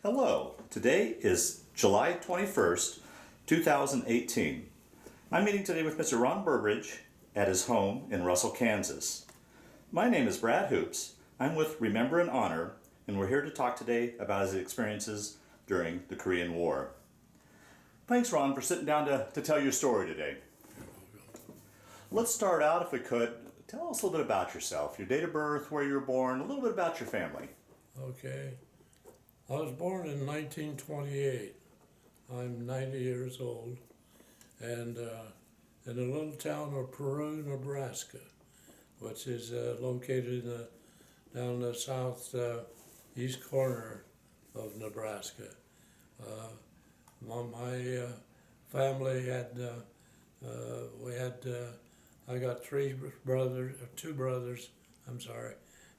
Hello, today is July 21st, 2018. I'm meeting today with Mr. Ron Burbridge at his home in Russell, Kansas. My name is Brad Hoops. I'm with Remember and Honor, and we're here to talk today about his experiences during the Korean War. Thanks, Ron, for sitting down to tell your story today. Let's start out, if we could. Tell us a little bit about yourself, your date of birth, where you were born, a little bit about your family. Okay. I was born in 1928. I'm 90 years old. And in a little town of Peru, Nebraska, which is located down the south east corner of Nebraska. My family had, I got two brothers,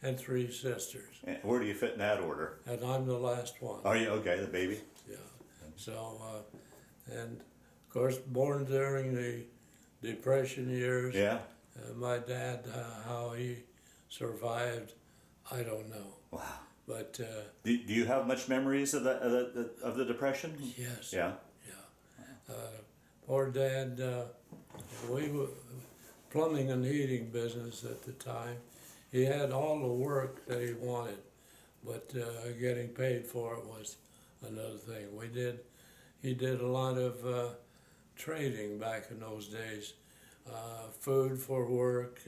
and three sisters. And where do you fit in that order? And I'm the last one. Are you okay, the baby? Yeah. So, and of course, born during the Depression years. Yeah. My dad, how he survived, I don't know. Wow. But Do you have much memories of the Depression? yes. Yeah. Yeah. Poor dad. We were plumbing and heating business at the time. He had all the work that he wanted, but getting paid for it was another thing. He did a lot of trading back in those days, food for work,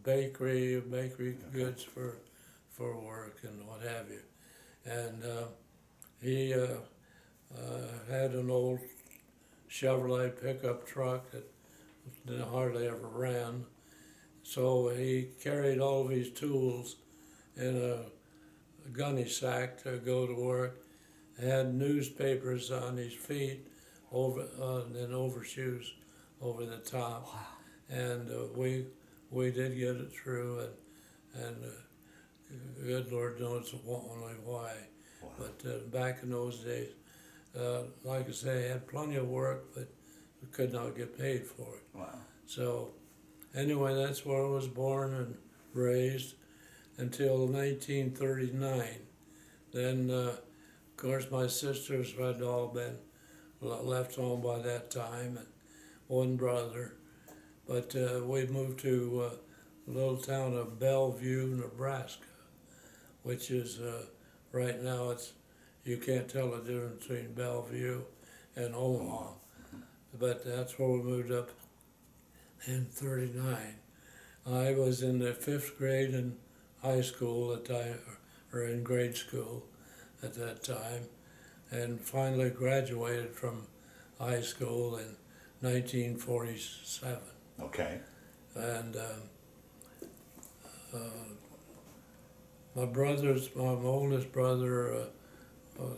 bakery goods for work and what have you. And he had an old Chevrolet pickup truck that hardly ever ran. So he carried all of his tools in a gunny sack to go to work. Had newspapers on his feet, and overshoes over the top. Wow. And we did get it through, and good Lord knows only why. Wow. But back in those days, like I say, I had plenty of work, but we could not get paid for it. Wow. So anyway, that's where I was born and raised until 1939. Then, of course, my sisters had all been left home by that time, and one brother. But we moved to a little town of Bellevue, Nebraska, which is right now you can't tell the difference between Bellevue and Omaha. But that's where we moved up in 39. I was in the 5th grade in high school at the time, or in grade school at that time, and finally graduated from high school in 1947. Okay. And my oldest brother,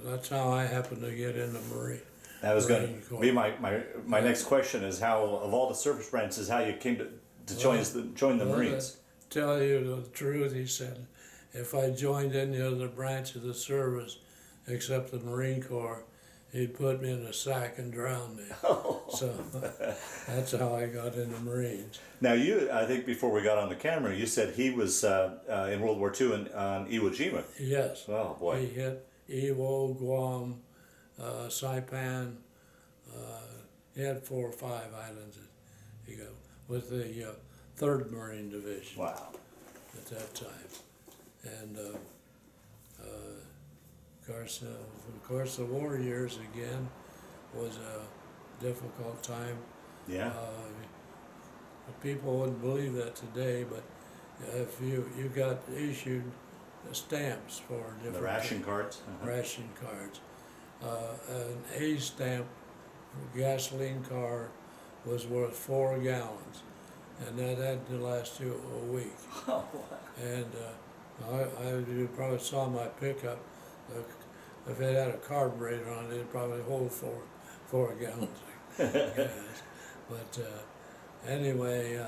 that's how I happened to get in the Marine. That was going to be my next question, is how, of all the service branches, how you came to join the Marines. To tell you the truth, he said, if I joined any other branch of the service except the Marine Corps, he'd put me in a sack and drown me. So that's how I got in the Marines. Now I think before we got on the camera, you said he was in World War II on Iwo Jima. Yes. Oh boy. He hit Iwo, Guam, Saipan. He had 4 or 5 islands that he got with the 3rd Marine Division. Wow. At that time. And of course, the war years again was a difficult time. Yeah. People wouldn't believe that today, but if you got issued stamps for different The ration cards. ration cards. An A stamp gasoline card was worth 4 gallons, and that had to last you a week. Oh, wow. And you probably saw my pickup. If it had a carburetor on it, it'd probably hold 4 gallons of gas. But anyway,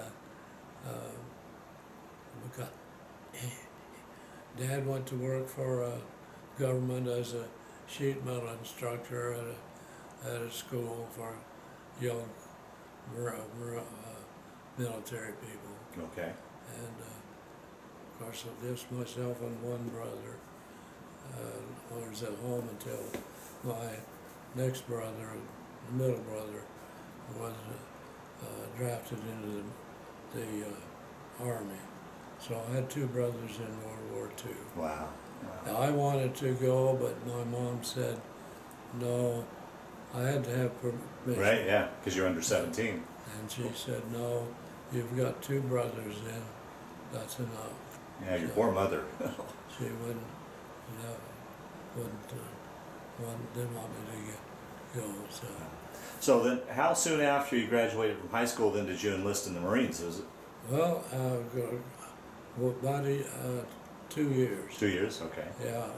Dad went to work for government as a sheet metal instructor at a school for young military people. Okay. And of course, just myself and one brother. I was at home until my next brother, the middle brother, was drafted into the Army. So I had two brothers in World War II. Wow. Now, I wanted to go, but my mom said no. I had to have permission. Right, yeah, because you're under 17. And she said, no, you've got two brothers in, that's enough. Yeah, your So poor mother. she wouldn't, didn't want me to go, so. So then, how soon after you graduated from high school then did you enlist in the Marines? Was it Well, about 2 years. 2 years? Okay. Yeah,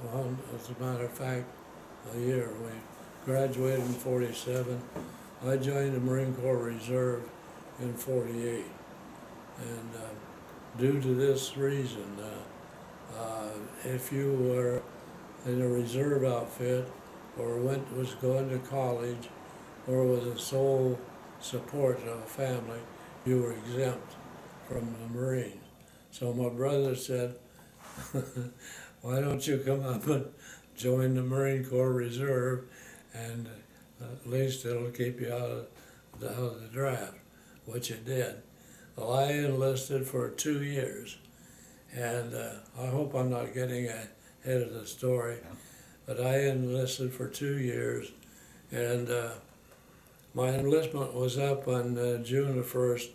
well, as a matter of fact, a year. We graduated in 47. I joined the Marine Corps Reserve in 48. And due to this reason, if you were in a reserve outfit or was going to college or was a sole support of a family, you were exempt from the Marines. So my brother said, why don't you come up and join the Marine Corps Reserve, and at least it'll keep you out of the draft, which it did. Well, I enlisted for 2 years, and I hope I'm not getting ahead of the story, but I enlisted for 2 years, and my enlistment was up on June the 1st,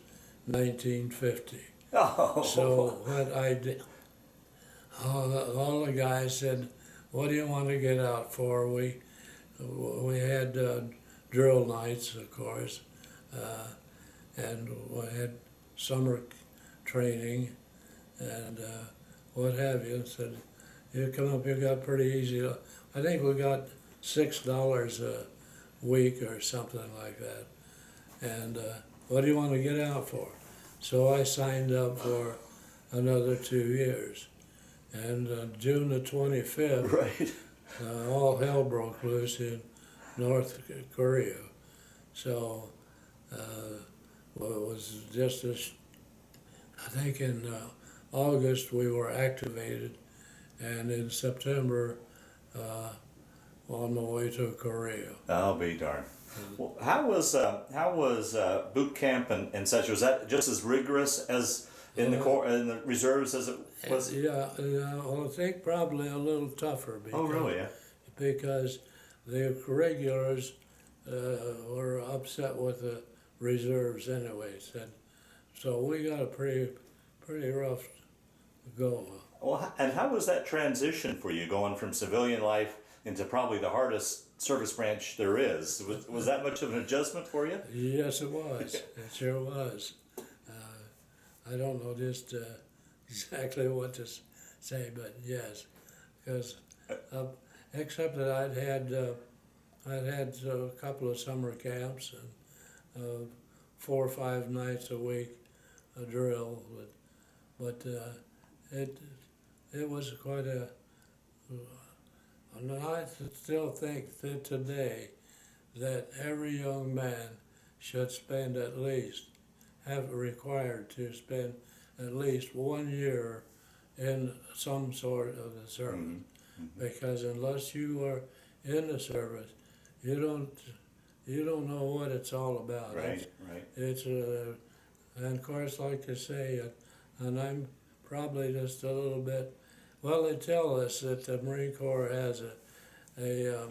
1950. Oh. So what I did, all the guys said, what do you want to get out for? We had drill nights, of course, and we had summer training and what have you. Said, you come up, you got pretty easy. I think we got $6 a week or something like that. And what do you want to get out for? So I signed up for another 2 years. And June the 25th, Right. all hell broke loose in North Korea. So well, it was just I think in August we were activated, and in September on the way to Korea. I'll be darned. Well, how was boot camp and such? Was that just as rigorous as in the Corps, in the reserves as it was? Yeah, well, I think probably a little tougher. Because, Oh, really? Yeah. Because the regulars were upset with the reserves anyways, and so we got a pretty rough go. Well, and how was that transition for you, going from civilian life into probably the hardest service branch there is? Was that much of an adjustment for you? Yes, it was. It sure was. I don't know just exactly what to say, but yes, because except that I'd had a couple of summer camps and 4 or 5 nights a week a drill, but it was quite a. And I still think that today that every young man should spend at least, required to spend at least 1 year in some sort of the service. Mm-hmm. Because unless you are in the service, you don't know what it's all about. Right, right. It's and of course, like I say, and I'm probably just a little bit. Well, they tell us that the Marine Corps has a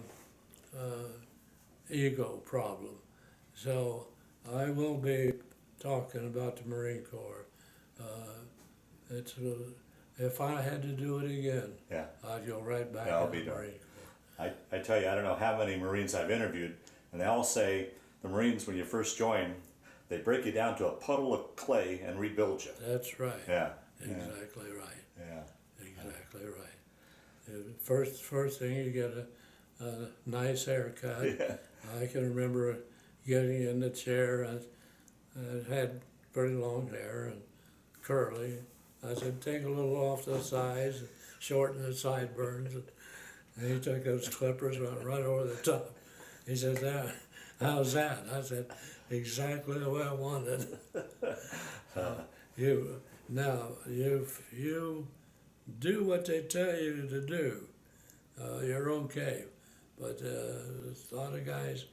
ego problem, so I will be talking about the Marine Corps. It's if I had to do it again, Yeah. I'd go right back I'll to be the darned. Marine Corps. I tell you, I don't know how many Marines I've interviewed, and they all say the Marines, when you first join, they break you down to a puddle of clay and rebuild you. That's right. Yeah. Exactly right. Yeah. Exactly right. First thing, you get a nice haircut. Yeah. I can remember getting in the chair. I had pretty long hair and curly. I said, take a little off the sides, shorten the sideburns. And he took those clippers, went right over the top. He said, how's that? I said, exactly the way I wanted. You do what they tell you to do, you're okay. But a lot of guys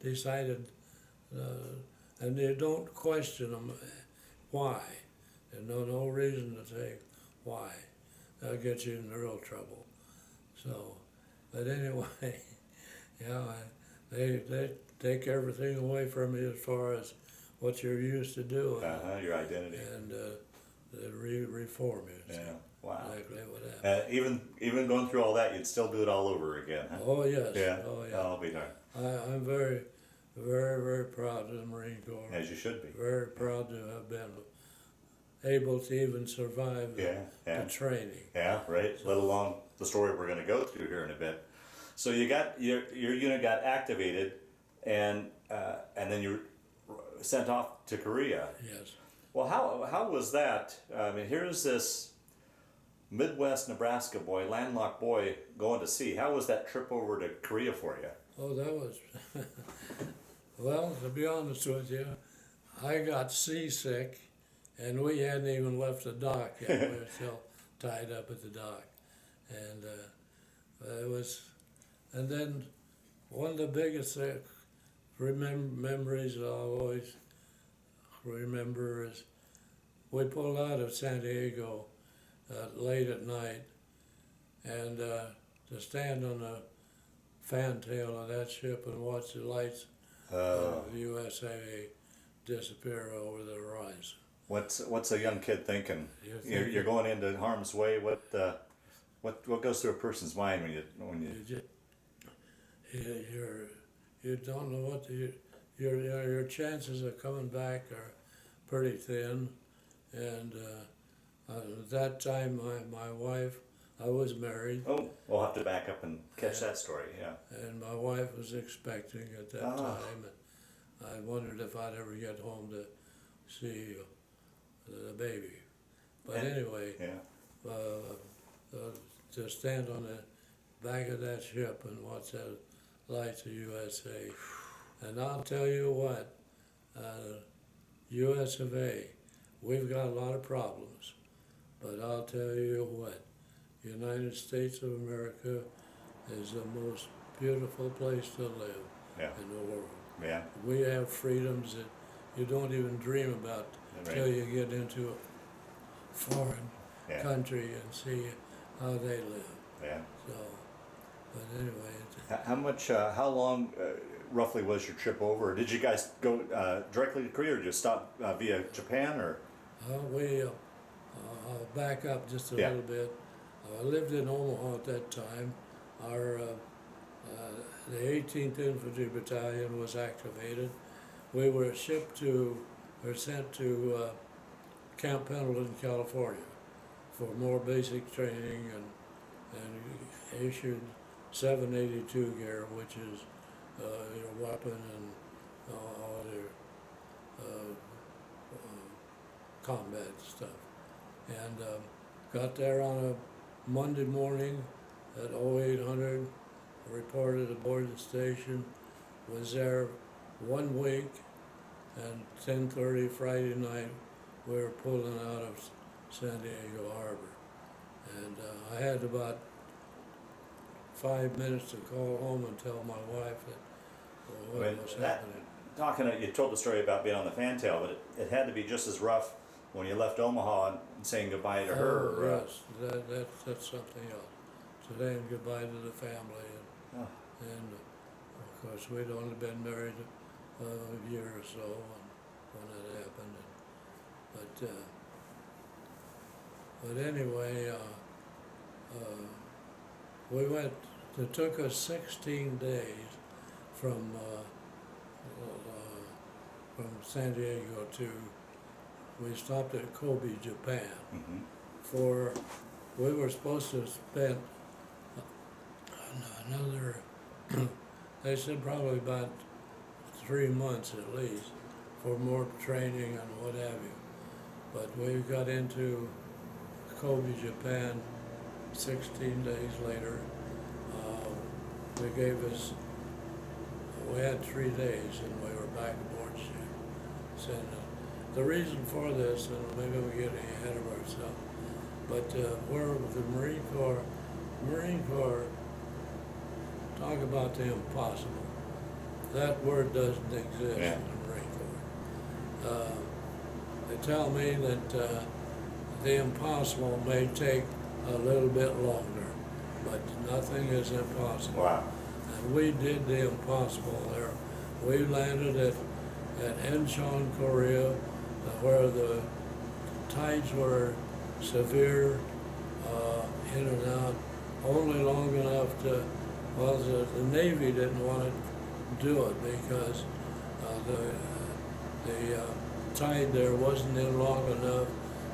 decided, and they don't question them why. There's no reason to say why. That'll get you in real trouble. So, but anyway, yeah, they take everything away from you as far as what you're used to doing. Your identity. And they reform you. Yeah. Wow. Exactly what happened. Even going through all that, you'd still do it all over again, huh? Oh yes. Yeah. Oh yeah. I'll be darned. I'm very, very proud of the Marine Corps. As you should be. Very proud to have been able to even survive the training. Yeah, right. Let alone the story we're going to go through here in a bit. So you got your unit got activated, and then you were sent off to Korea. Yes. Well, how was that? I mean, here's this Midwest Nebraska boy, landlocked boy, going to sea. How was that trip over to Korea for you? Oh, that was well. To be honest with you, I got seasick, and we hadn't even left the dock yet. We were still tied up at the dock, and it was. And then one of the biggest memories I'll always remember is we pulled out of San Diego late at night, and to stand on the fantail of that ship and watch the lights of the USA disappear over the horizon. What's a young kid thinking? You're going into harm's way. What goes through a person's mind when you you don't know what your chances of coming back are pretty thin, and at that time my wife, I was married. Oh, we'll have to back up and catch that story. Yeah. And my wife was expecting at that time, and I wondered if I'd ever get home to see the baby. But anyway, to stand on the back of that ship and watch the lights of USA. And I'll tell you what, US of A, we've got a lot of problems, but I'll tell you what, United States of America is the most beautiful place to live in the world. Yeah. We have freedoms that you don't even dream about until you get into a foreign country and see how they live. Yeah. So, but anyway. How long roughly was your trip over? Did you guys go directly to Korea, or did you stop via Japan, or? I'll back up just a little bit. I lived in Omaha at that time. The 18th Infantry Battalion was activated. We were sent to Camp Pendleton, California, for more basic training and issued 782 gear, which is your weapon and all your combat stuff. And got there on a Monday morning at 0800, reported aboard the station, was there 1 week, and 10:30 Friday night we were pulling out of San Diego Harbor. And I had about 5 minutes to call home and tell my wife that what was happening. You told the story about being on the fantail, but it had to be just as rough when you left Omaha and saying goodbye to her. Yes, that's something else. Saying goodbye to the family, and of course we'd only been married a year or so when that happened. But anyway, we went. It took us 16 days from San Diego to. We stopped at Kobe, Japan. Mm-hmm. We were supposed to spend another. They said probably about 3 months at least for more training and what have you. But we got into Kobe, Japan 16 days later. We had 3 days and we were back aboard ship. The reason for this, and maybe we're getting ahead of ourselves, but where the Marine Corps Marine Corps, talk about the impossible. That word doesn't exist Yeah. in the Marine Corps. They tell me that the impossible may take a little bit longer, but nothing is impossible. Wow. And we did the impossible there. We landed at Inchon, Korea, where the tides were severe, in and out, only long enough to, well, the Navy didn't want to do it because the tide there wasn't in long enough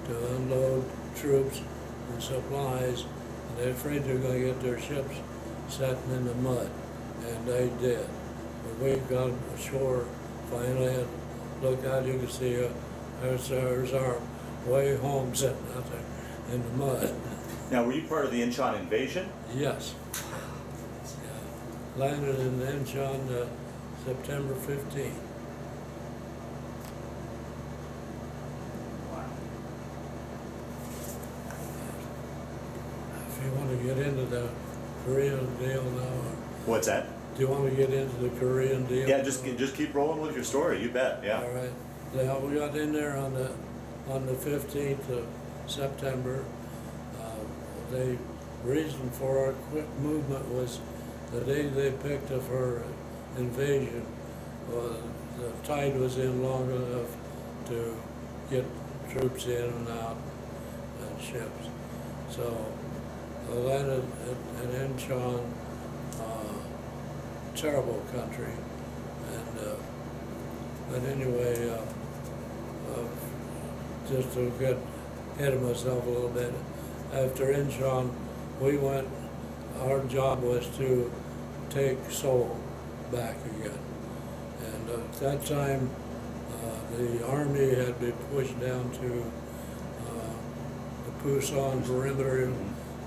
to unload troops and supplies, and they're afraid they're going to get their ships setting in the mud, and they did. But we got ashore finally, and looked out, you could see there's our way home sitting out there in the mud. Now, were you part of the Inchon Invasion? Yes. Yeah. Landed in Inchon September 15. Wow. If you want to get into the Korean deal now, What's that? do you want to get into the Korean deal? Yeah, just keep rolling with your story. You bet. Yeah. All right. Yeah, we got in there on the 15th of September. The reason for our quick movement was the day they picked up our invasion, the tide was in long enough to get troops in and out and ships. So I landed at Inchon, terrible country, and but anyway, just to get ahead of myself a little bit. After Inchon, our job was to take Seoul back again. And at that time, the Army had been pushed down to the Pusan perimeter,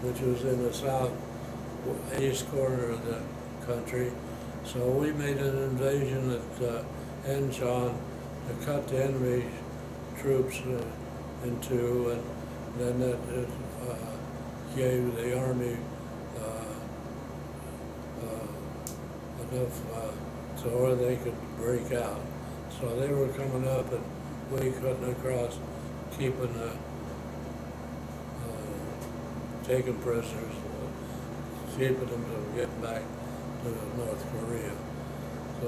which was in the southeast corner of the country. So we made an invasion at Inchon to cut the enemy troops in two, and then that gave the Army enough so where they could break out. So they were coming up, and we cutting across, keeping taking prisoners, keeping them to get back to North Korea. So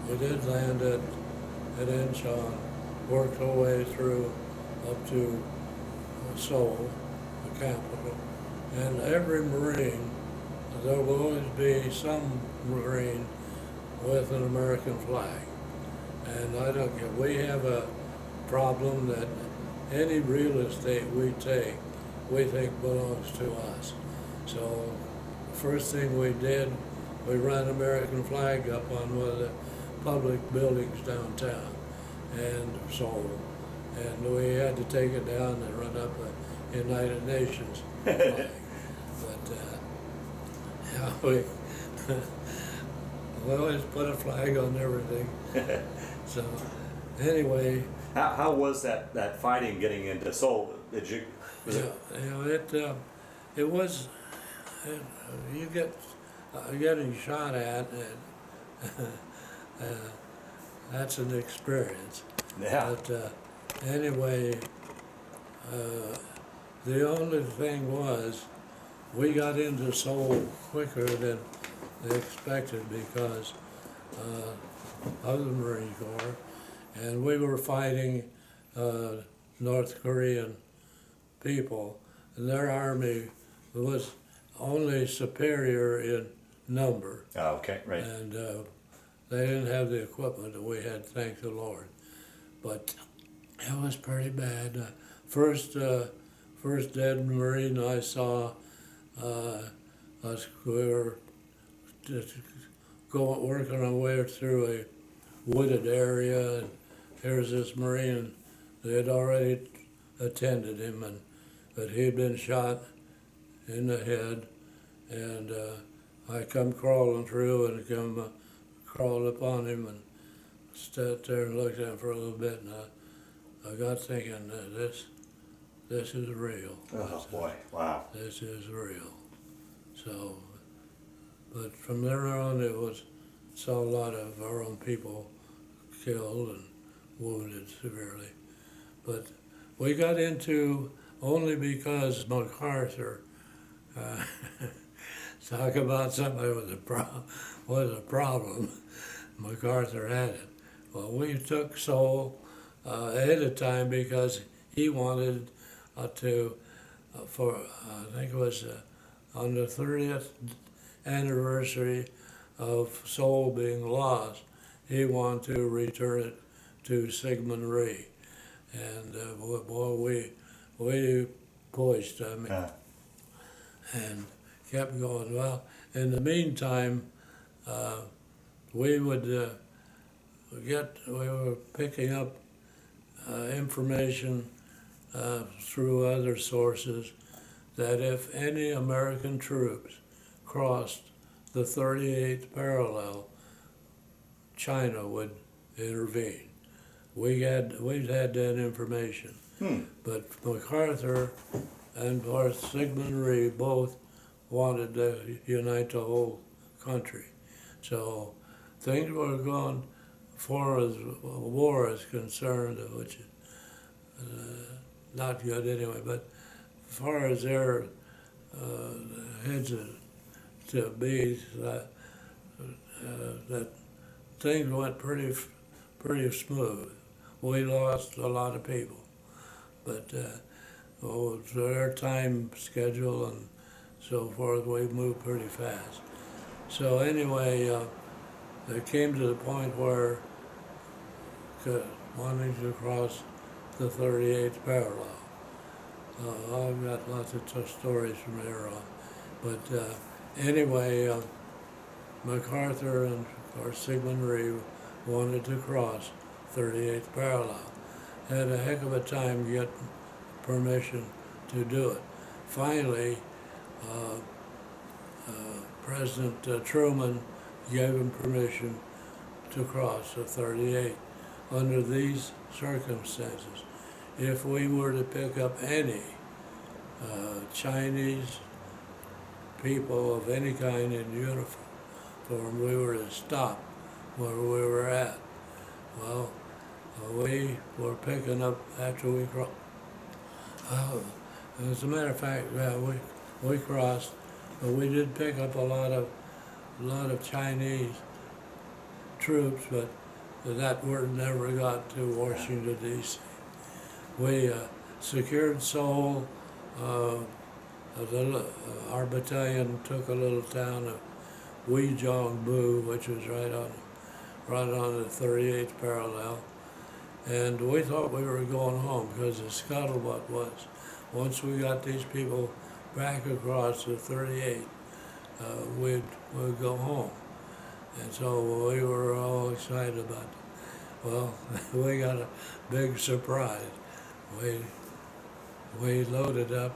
we did land at Inchon, worked our way through up to Seoul, the capital, and every Marine, there will always be some Marine with an American flag. And I don't get, we have a problem that any real estate we take, we think belongs to us. So the first thing we did, we ran an American flag up on one of the public buildings downtown and Seoul. And we had to take it down and run up a United Nations flag. But yeah, we always put a flag on everything. So anyway. How was that fighting getting into Seoul? It was, you get getting shot at, and that's an experience. Yeah. But anyway, the only thing was, we got into Seoul quicker than they expected because of the Marine Corps, and we were fighting North Korean people, and their army was only superior in number. Oh, okay, right. And they didn't have the equipment that we had, thank the Lord. But it was pretty bad. First dead Marine I saw, we were just working our way through a wooded area, and here's this Marine. They had already attended him, but he had been shot in the head, and I come crawling through and crawled up on him and stood there and looked at him for a little bit, and I got thinking, this is real. Oh boy, wow. This is real. So, but from there on, saw a lot of our own people killed and wounded severely. But we got into only because MacArthur, talk about somebody with a problem, MacArthur had it. Well, we took Seoul ahead of time because he wanted I think it was on the 30th anniversary of Seoul being lost, he wanted to return it to Sigmund Rhee. And boy, we pushed, and kept going. Well, in the meantime, we were picking up information through other sources that if any American troops crossed the 38th parallel, China would intervene. We'd had that information. But MacArthur and of course Sigmund Rhee both wanted to unite the whole country. So things were going, as far as war is concerned, which is not good anyway, but as far as their heads to be, that things went pretty smooth. We lost a lot of people, but to their time schedule and so forth, we moved pretty fast. So anyway, it came to the point where wanting to cross the 38th parallel. I've got lots of stories from there on. But anyway, MacArthur and Sigmund Rhee wanted to cross 38th parallel. Had a heck of a time getting permission to do it. Finally, President Truman gave him permission to cross the 38th. Under these circumstances, if we were to pick up any Chinese people of any kind in uniform, we were to stop where we were at. Well, we were picking up after we crossed. As a matter of fact, we crossed, but we did pick up a lot of Chinese troops, but that word never got to Washington, D.C. We secured Seoul. Our battalion took a little town of Weijongbu, which was right on the 38th parallel, and we thought we were going home because the scuttlebutt was, once we got these people back across the 38th, we'd go home. And so we were all excited about it. Well, we got a big surprise. We loaded up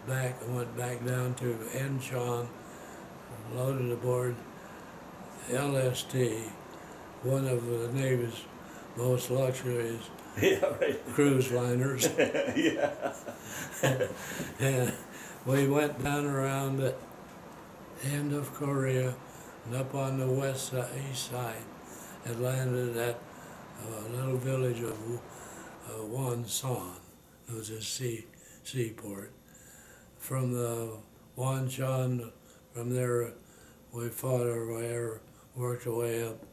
back and went back down to Inchon, loaded aboard LST, one of the Navy's most luxurious cruise liners. And we went down around the end of Korea and up on the east side and landed at a little village of Wonsan. It was a seaport. From the Wonsan, from there we fought our way, worked our way up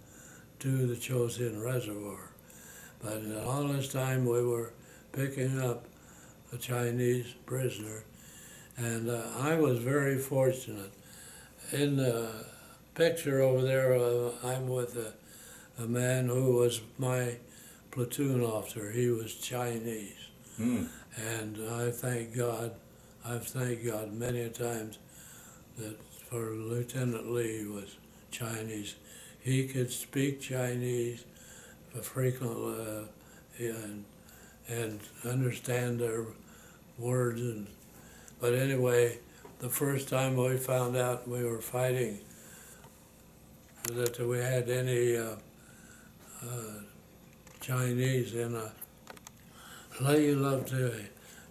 to the Chosin Reservoir. But all this time we were picking up a Chinese prisoner, and I was very fortunate. In the picture over there, I'm with a man who was my platoon officer. He was Chinese. And I've thanked God many times that for Lieutenant Lee was Chinese. He could speak Chinese frequently and understand their words. But anyway, the first time we found out we were fighting, that we had any Chinese in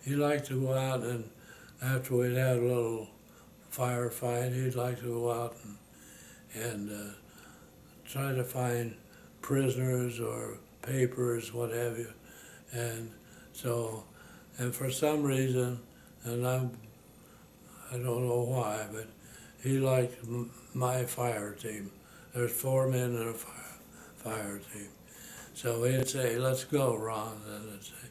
he liked to go out, and after we'd had a little firefight. He'd like to go out and try to find prisoners or papers, what have you. And so, and for some reason, and I don't know why, but he liked my fire team. There's 4 men in a fire team. So he'd say, "Let's go, Ron." And I'd say,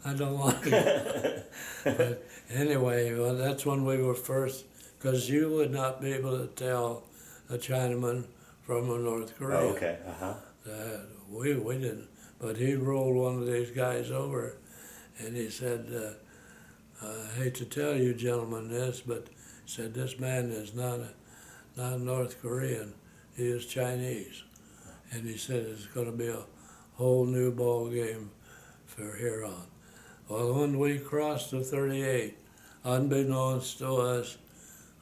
"I don't want to go." But anyway, well, that's when we were first, because you would not be able to tell a Chinaman from a North Korean. Oh, okay. We didn't. But he rolled one of these guys over, and he said, "I hate to tell you gentlemen this, but," he said, "this man is not North Korean. He is Chinese." And he said, "It's going to be a whole new ball game for here on." Well, when we crossed the 38, unbeknownst to us,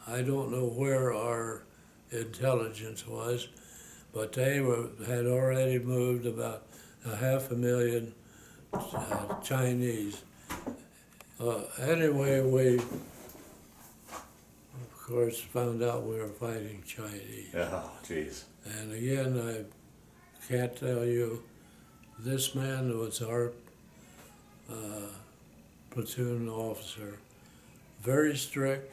I don't know where our intelligence was, but they had already moved about 500,000 Chinese. Anyway, we, of course, found out we were fighting Chinese. Oh, jeez. And again, I can't tell you, this man was our platoon officer. Very strict.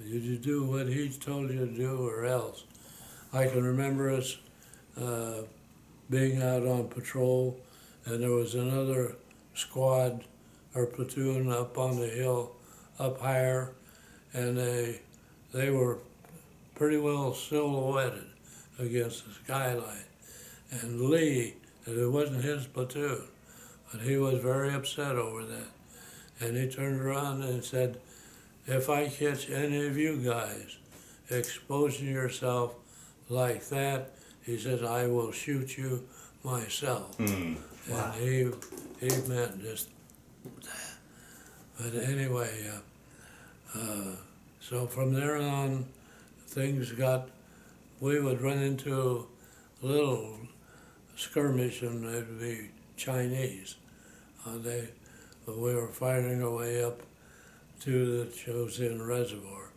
You do what he told you to do or else. I can remember us being out on patrol, and there was another squad or platoon up on the hill, up higher, and they were pretty well silhouetted against the skyline. And Lee, it wasn't his platoon, but he was very upset over that. And he turned around and said, "If I catch any of you guys exposing yourself like that," he says, "I will shoot you myself." Wow. And he meant just that. But anyway, so from there on, things we would run into a little skirmish, and it'd be Chinese. We were fighting our way up to the Chosin Reservoir.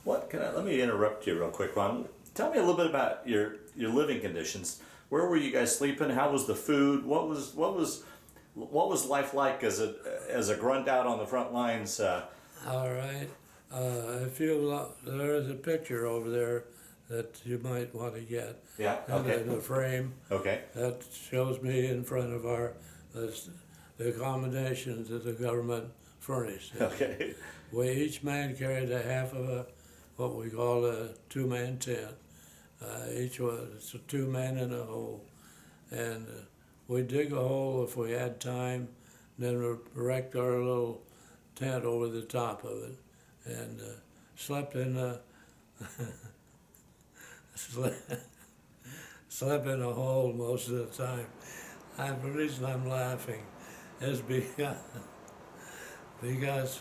Let me interrupt you real quick, Ron. Tell me a little bit about your living conditions. Where were you guys sleeping? How was the food? What was life like as a grunt out on the front lines? All right. There is a picture over there that you might want to get. Yeah. Okay. In the frame. Okay. That shows me in front of the accommodations that the government furnished. Okay. We each man carried a half of what we call a 2-man tent. Each was 2 men in a hole, and we'd dig a hole if we had time, then we erect our little tent over the top of it, and slept in a slept in a hole most of the time. The reason I'm laughing is because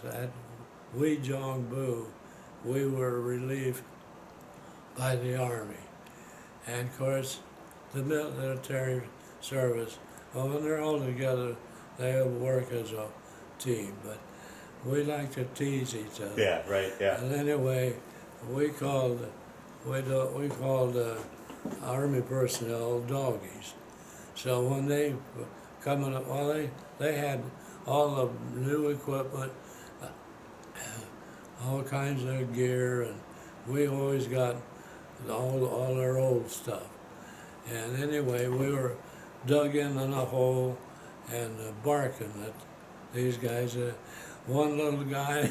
at Weijongbu, we were relieved by the Army. And of course, the military service, well, when they're all together, they work as a team, but we like to tease each other. Yeah, right, yeah. And anyway, we called Army personnel doggies. So when they come in, well, they had all the new equipment, all kinds of gear, and we always got all our old stuff. And anyway, we were dug in a hole and barking at these guys. One little guy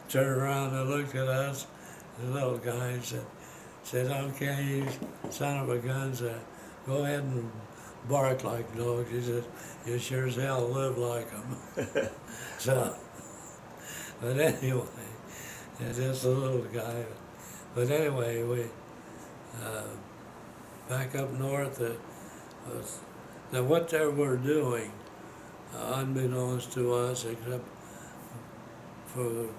turned around and looked at us. The little guy said, "Okay, you son of a gun, go ahead and bark like dogs." He said, "You sure as hell live like them." So, but anyway, it's just a little guy. But anyway, we back up north. What they were doing, unbeknownst to us, except for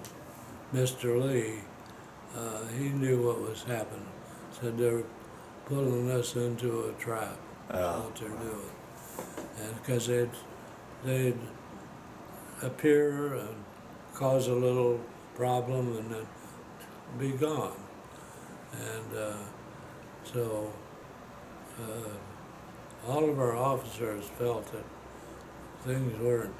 Mr. Lee, he knew what was happening. Said they were pulling us into a trap. What they're doing, and because they'd appear and cause a little problem and then be gone. And so all of our officers felt that things weren't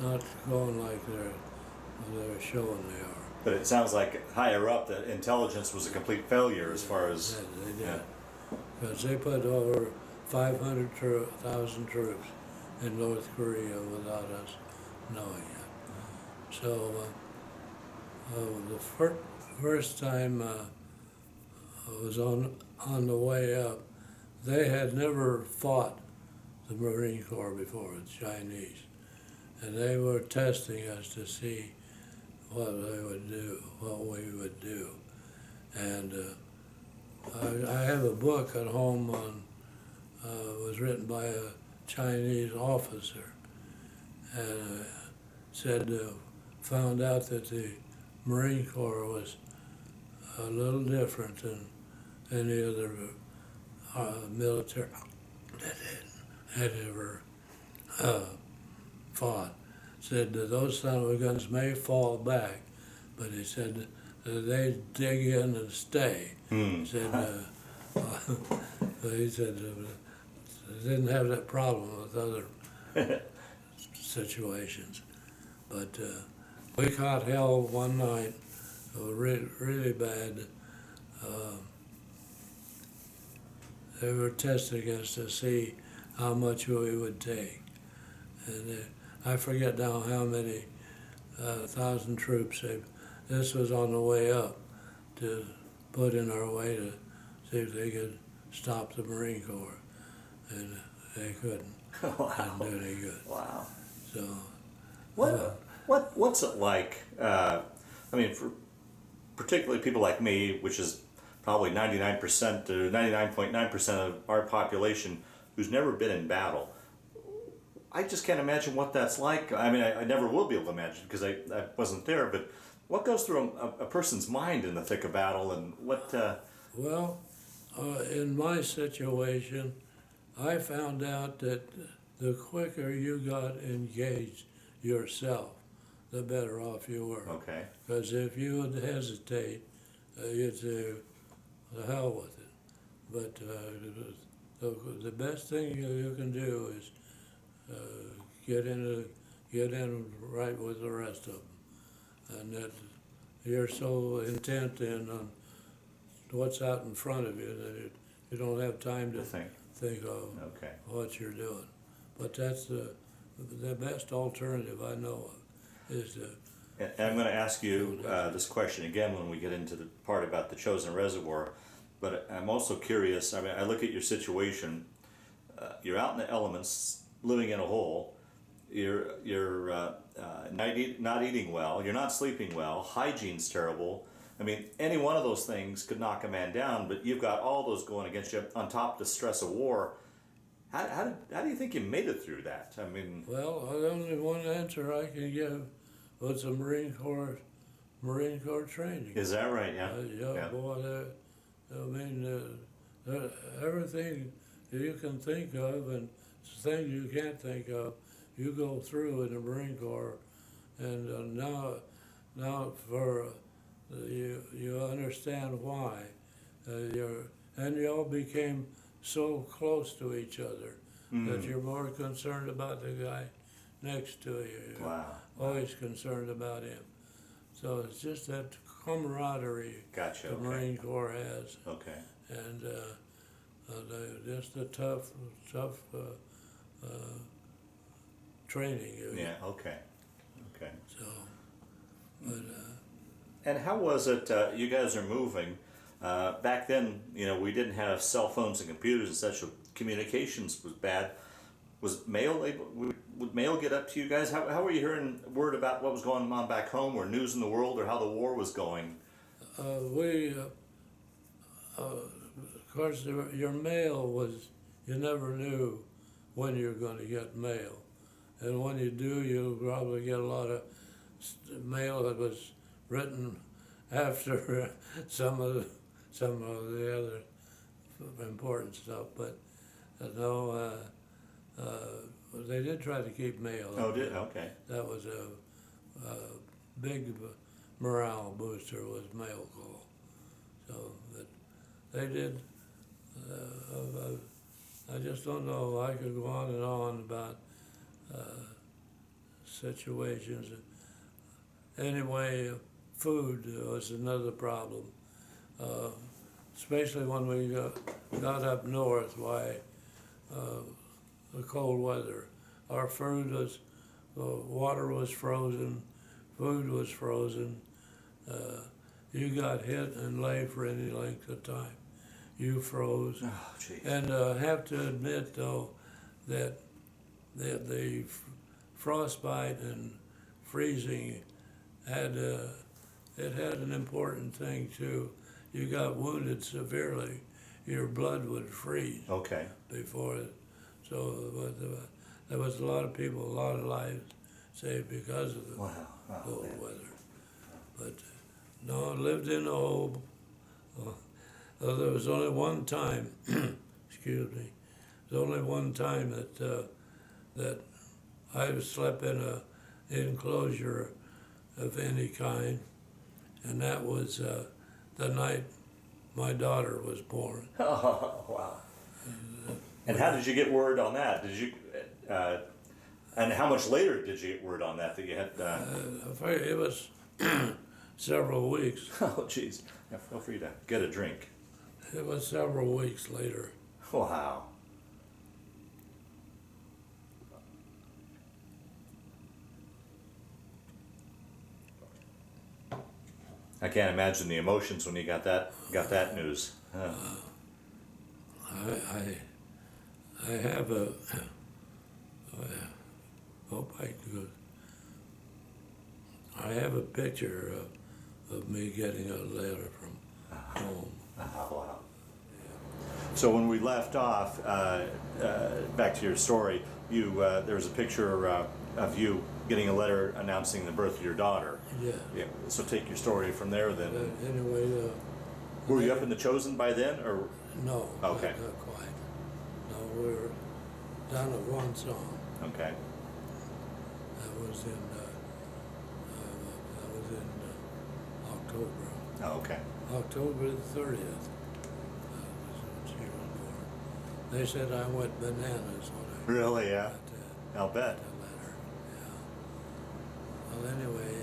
not going like they're showing they are. But it sounds like higher up, the intelligence was a complete failure as far as. Yeah, they did. Yeah. Because they put over 500,000 troops in North Korea without us knowing it. So the first time I was on the way up, they had never fought the Marine Corps before, the Chinese, and they were testing us to see what they would do, what we would do. And I have a book at home on, was written by a Chinese officer, and said, found out that the Marine Corps was a little different than any other military that had ever fought. Said that those son of a guns may fall back, but he said that they dig in and stay. Said, he said they didn't have that problem with other situations. But we caught hell one night, it was really bad. They were testing us to see how much we would take. And I forget now how many thousand troops. This was on the way up to put in our way to see if they could stop the Marine Corps. And they couldn't. Wow. Didn't do any good. Wow. So, What's it like? I mean, for particularly people like me, which is probably 99% to 99.9% of our population who's never been in battle. I just can't imagine what that's like. I mean, I never will be able to imagine because I wasn't there, but what goes through a person's mind in the thick of battle, and what... Well, in my situation, I found out that the quicker you got engaged yourself, the better off you were. Okay. Because if you would hesitate, you'd say, the hell with it. But the best thing you can do is get in right with the rest of them, and that you're so intent on what's out in front of you that you don't have time to think of Okay. what you're doing. But that's the best alternative I know of is to. And I'm going to ask you this question again when we get into the part about the Chosin Reservoir, but I'm also curious. I mean, I look at your situation. You're out in the elements, living in a hole. You're not eating well. You're not sleeping well. Hygiene's terrible. I mean, any one of those things could knock a man down, but you've got all those going against you on top of the stress of war. How do you think you made it through that? I mean... Well, the only one answer I can give was the Marine Corps training. Is that right? Yeah. Yeah. Boy, I mean, everything you can think of and things you can't think of, you go through in the Marine Corps, and now for you understand why. And you all became so close to each other that you're more concerned about the guy next to you. You're Wow. always concerned about him. So it's just that camaraderie Gotcha. the Okay. Marine Corps has, Okay. and just a tough training. Yeah. Okay. Okay. So, but And how was it? You guys are moving. Back then, we didn't have cell phones and computers and such. So communications was bad. Was mail able? Would mail get up to you guys? How were you hearing word about what was going on back home, or news in the world, or how the war was going? Of course, your mail was, you never knew when you were going to get mail. And when you do, you'll probably get a lot of mail that was written after some of the other important stuff. But no, they did try to keep mail. Oh, did okay. That was a big morale booster was mail call. So that they did. I just don't know. I could go on and on about situations. Anyway, food was another problem, especially when we got up north. Why the cold weather? Our food was, water was frozen, food was frozen. You got hit and lay for any length of time. You froze. Oh, jeez. And I have to admit, though, that the frostbite and freezing had it had an important thing too. You got wounded severely, your blood would freeze. Okay. Before it. So there was a lot of people, a lot of lives saved because of the cold weather. But no, lived in a hole. There was only one time, excuse me, there was only one time that I slept in a enclosure of any kind, and that was the night my daughter was born. Oh, wow. And how did you get word on that? Did you, and how much later did you get word on that you had? It was several weeks. Oh, jeez. Yeah, feel free to get a drink. It was several weeks later. Wow. I can't imagine the emotions when you got that news. I have a. I hope I could. I have a picture of me getting a letter from home. Wow. So when we left off, back to your story, you there was a picture of you getting a letter announcing the birth of your daughter. Yeah. Yeah. So take your story from there then. Anyway. Were you up in the Chosin by then, or? No. Okay. Not quite. No, we were down at one song. Okay. That was in October. Oh, okay. October the 30th. She was born. They said I went bananas when I Really? Yeah. got that. I'll bet. The letter, yeah. Well, anyway,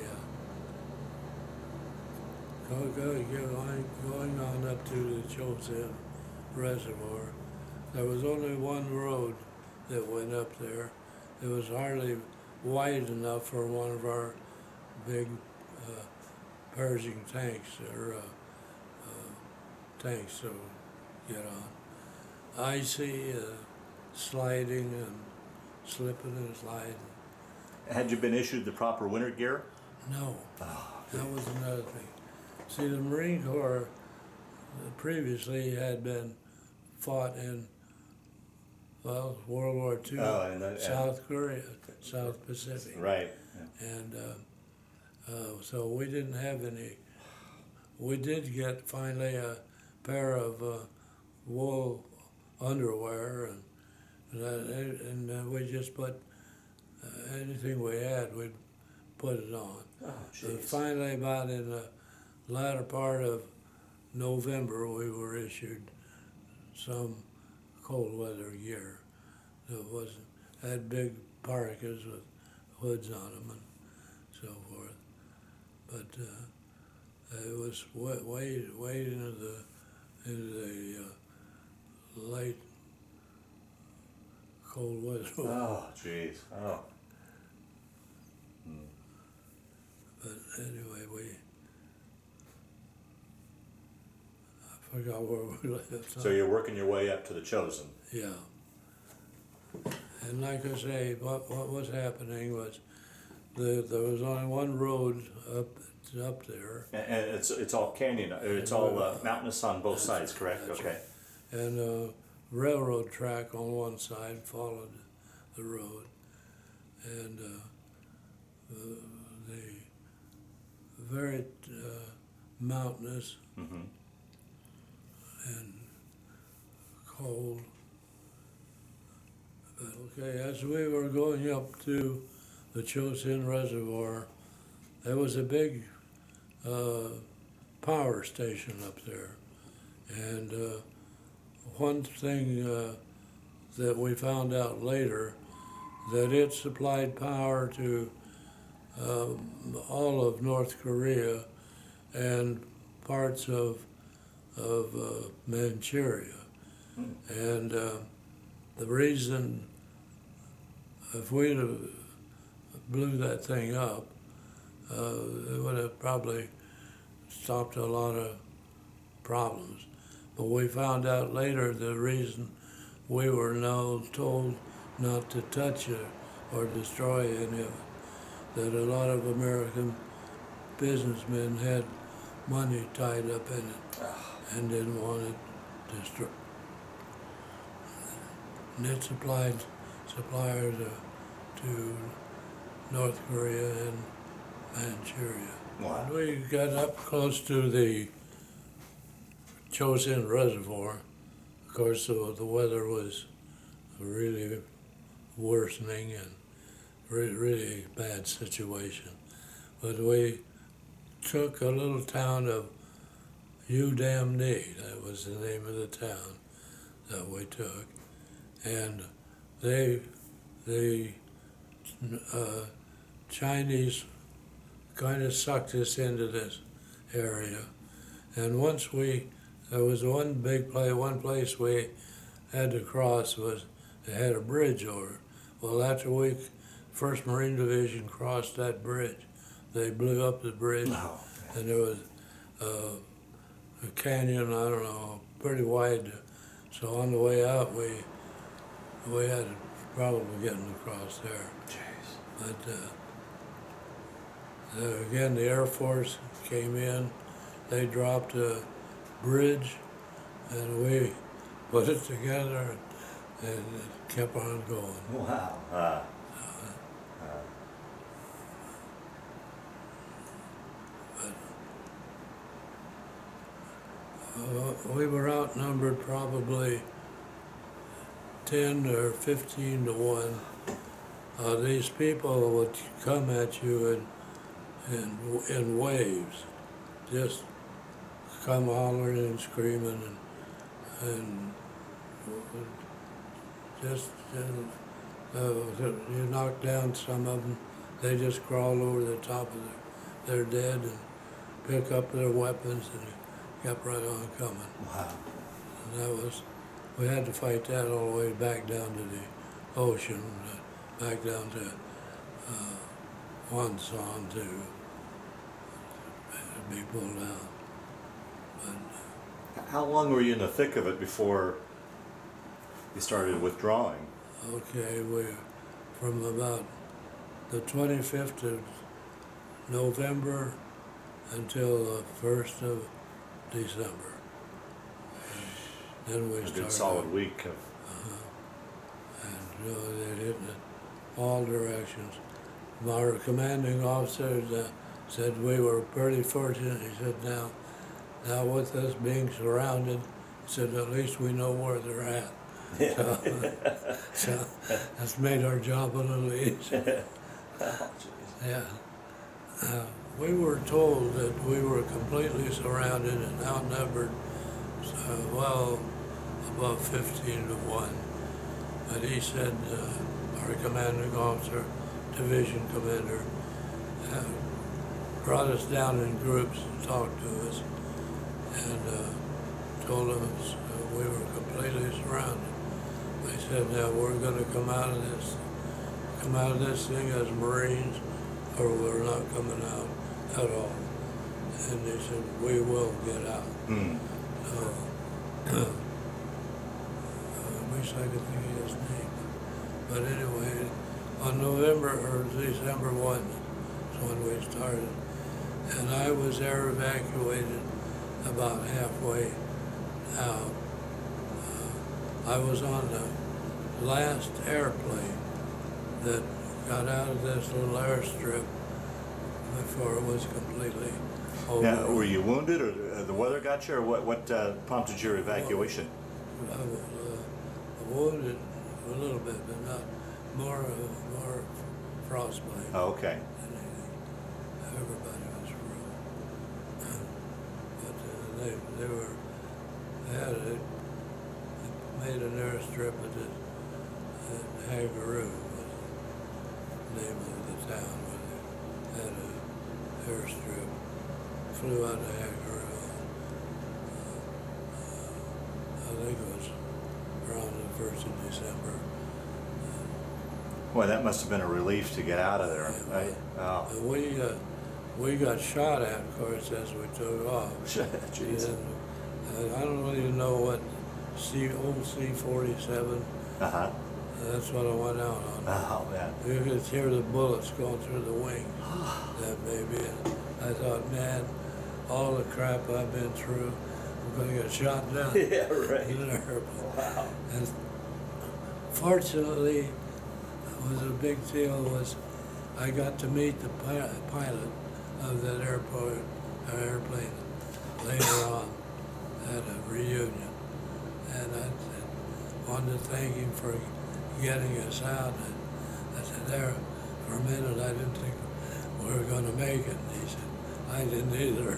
going on up to the Chosin Reservoir, there was only one road that went up there. It was hardly wide enough for one of our big Pershing tanks or tanks to get on. Icy, sliding and slipping and sliding. Had you been issued the proper winter gear? No, Oh, that was another thing. See, the Marine Corps previously had been fought in, well, World War II, South Korea, South Pacific. Right. Yeah. And so we didn't have any. We did get finally a pair of wool underwear, and we just put anything we had, we'd put it on. Oh, And finally, about in the latter part of November, we were issued some cold weather gear that had big parkas with hoods on them and so forth. But it was way into the late cold weather. Oh, jeez. Oh. But anyway, I forgot where we left. So you're working your way up to the Chosin. Yeah. And like I say, what was happening was there was only one road up there. And it's all canyon. It's all mountainous on both sides, correct? That's Okay. Right. And a railroad track on one side followed the road, and the very mountainous Mm-hmm. and cold. But Okay, as we were going up to the Chosin Reservoir, there was a big power station up there. And one thing that we found out later, that it supplied power to all of North Korea and parts of Manchuria. And the reason, if we'd have blew that thing up, it would have probably stopped a lot of problems. But we found out later the reason we were now told not to touch it or destroy any of it, that a lot of American businessmen had money tied up in it and didn't want it destroyed. And it supplied to North Korea and Manchuria. Wow. When we got up close to the Chosin Reservoir, of course, the weather was really worsening and really bad situation. But we took a little town of Udamni, that was the name of the town that we took, and the Chinese kind of sucked us into this area. And once there was one place we had to cross was, they had a bridge over it. Well, after we, 1st Marine Division crossed that bridge, they blew up the bridge, and there was a canyon, I don't know, pretty wide. So on the way out, we had trouble getting across there. Jeez. But again, the Air Force came in, they dropped a bridge, and we put it together, and it kept on going. Wow. We were outnumbered probably 10 or 15 to 1. These people would come at you in waves, just come hollering and screaming, and just you knock down some of them, they just crawl over the top of their dead and pick up their weapons and kept right on coming. Wow. And we had to fight that all the way back down to the ocean, back down to Wonsan to be pulled out. But, how long were you in the thick of it before you started withdrawing? okay, from about the 25th of November until the 1st of December. Then we A started. good solid week of. And they hit in all directions. Our commanding officer said we were pretty fortunate. He said, now with us being surrounded, he said, at least we know where they're at. So that's made our job a little easier. Yeah. We were told that we were completely surrounded and outnumbered, well, above 15 to 1. But he said, our commanding officer, division commander, brought us down in groups and talked to us and told us we were completely surrounded. They said, now we're going to come out of this thing as Marines, or we're not coming out at all. And they said, we will get out. So, I wish I could think of his name. But anyway, on November or December 1 is when we started. And I was air evacuated about halfway out. I was on the last airplane that got out of this little airstrip before it was completely over. Yeah, were you wounded, or the weather got you, or what prompted your evacuation? I was wounded a little bit, but not more frostbite Oh, okay. than anything. Everybody was real. But they made an airstrip at Hagaru, was the name of the town where they had an airstrip. Flew out of Hagaru. I think it was around the 1st of December. Boy, that must have been a relief to get out of there, Yeah, right? Oh, And we got shot at, of course, as we took off. jeez. And I don't even know what old C-47. Uh-huh. That's what I went out on. Oh, man. You could hear the bullets going through the wing. That baby. And I thought, man, all the crap I've been through, I'm going to get shot down. Yeah, right. In an airplane. Wow. And fortunately, what was a big deal was I got to meet the pilot of that airplane later on at a reunion. And I wanted to thank him for getting us out. And I said, there, for a minute, I didn't think we were going to make it. And he said, I didn't either.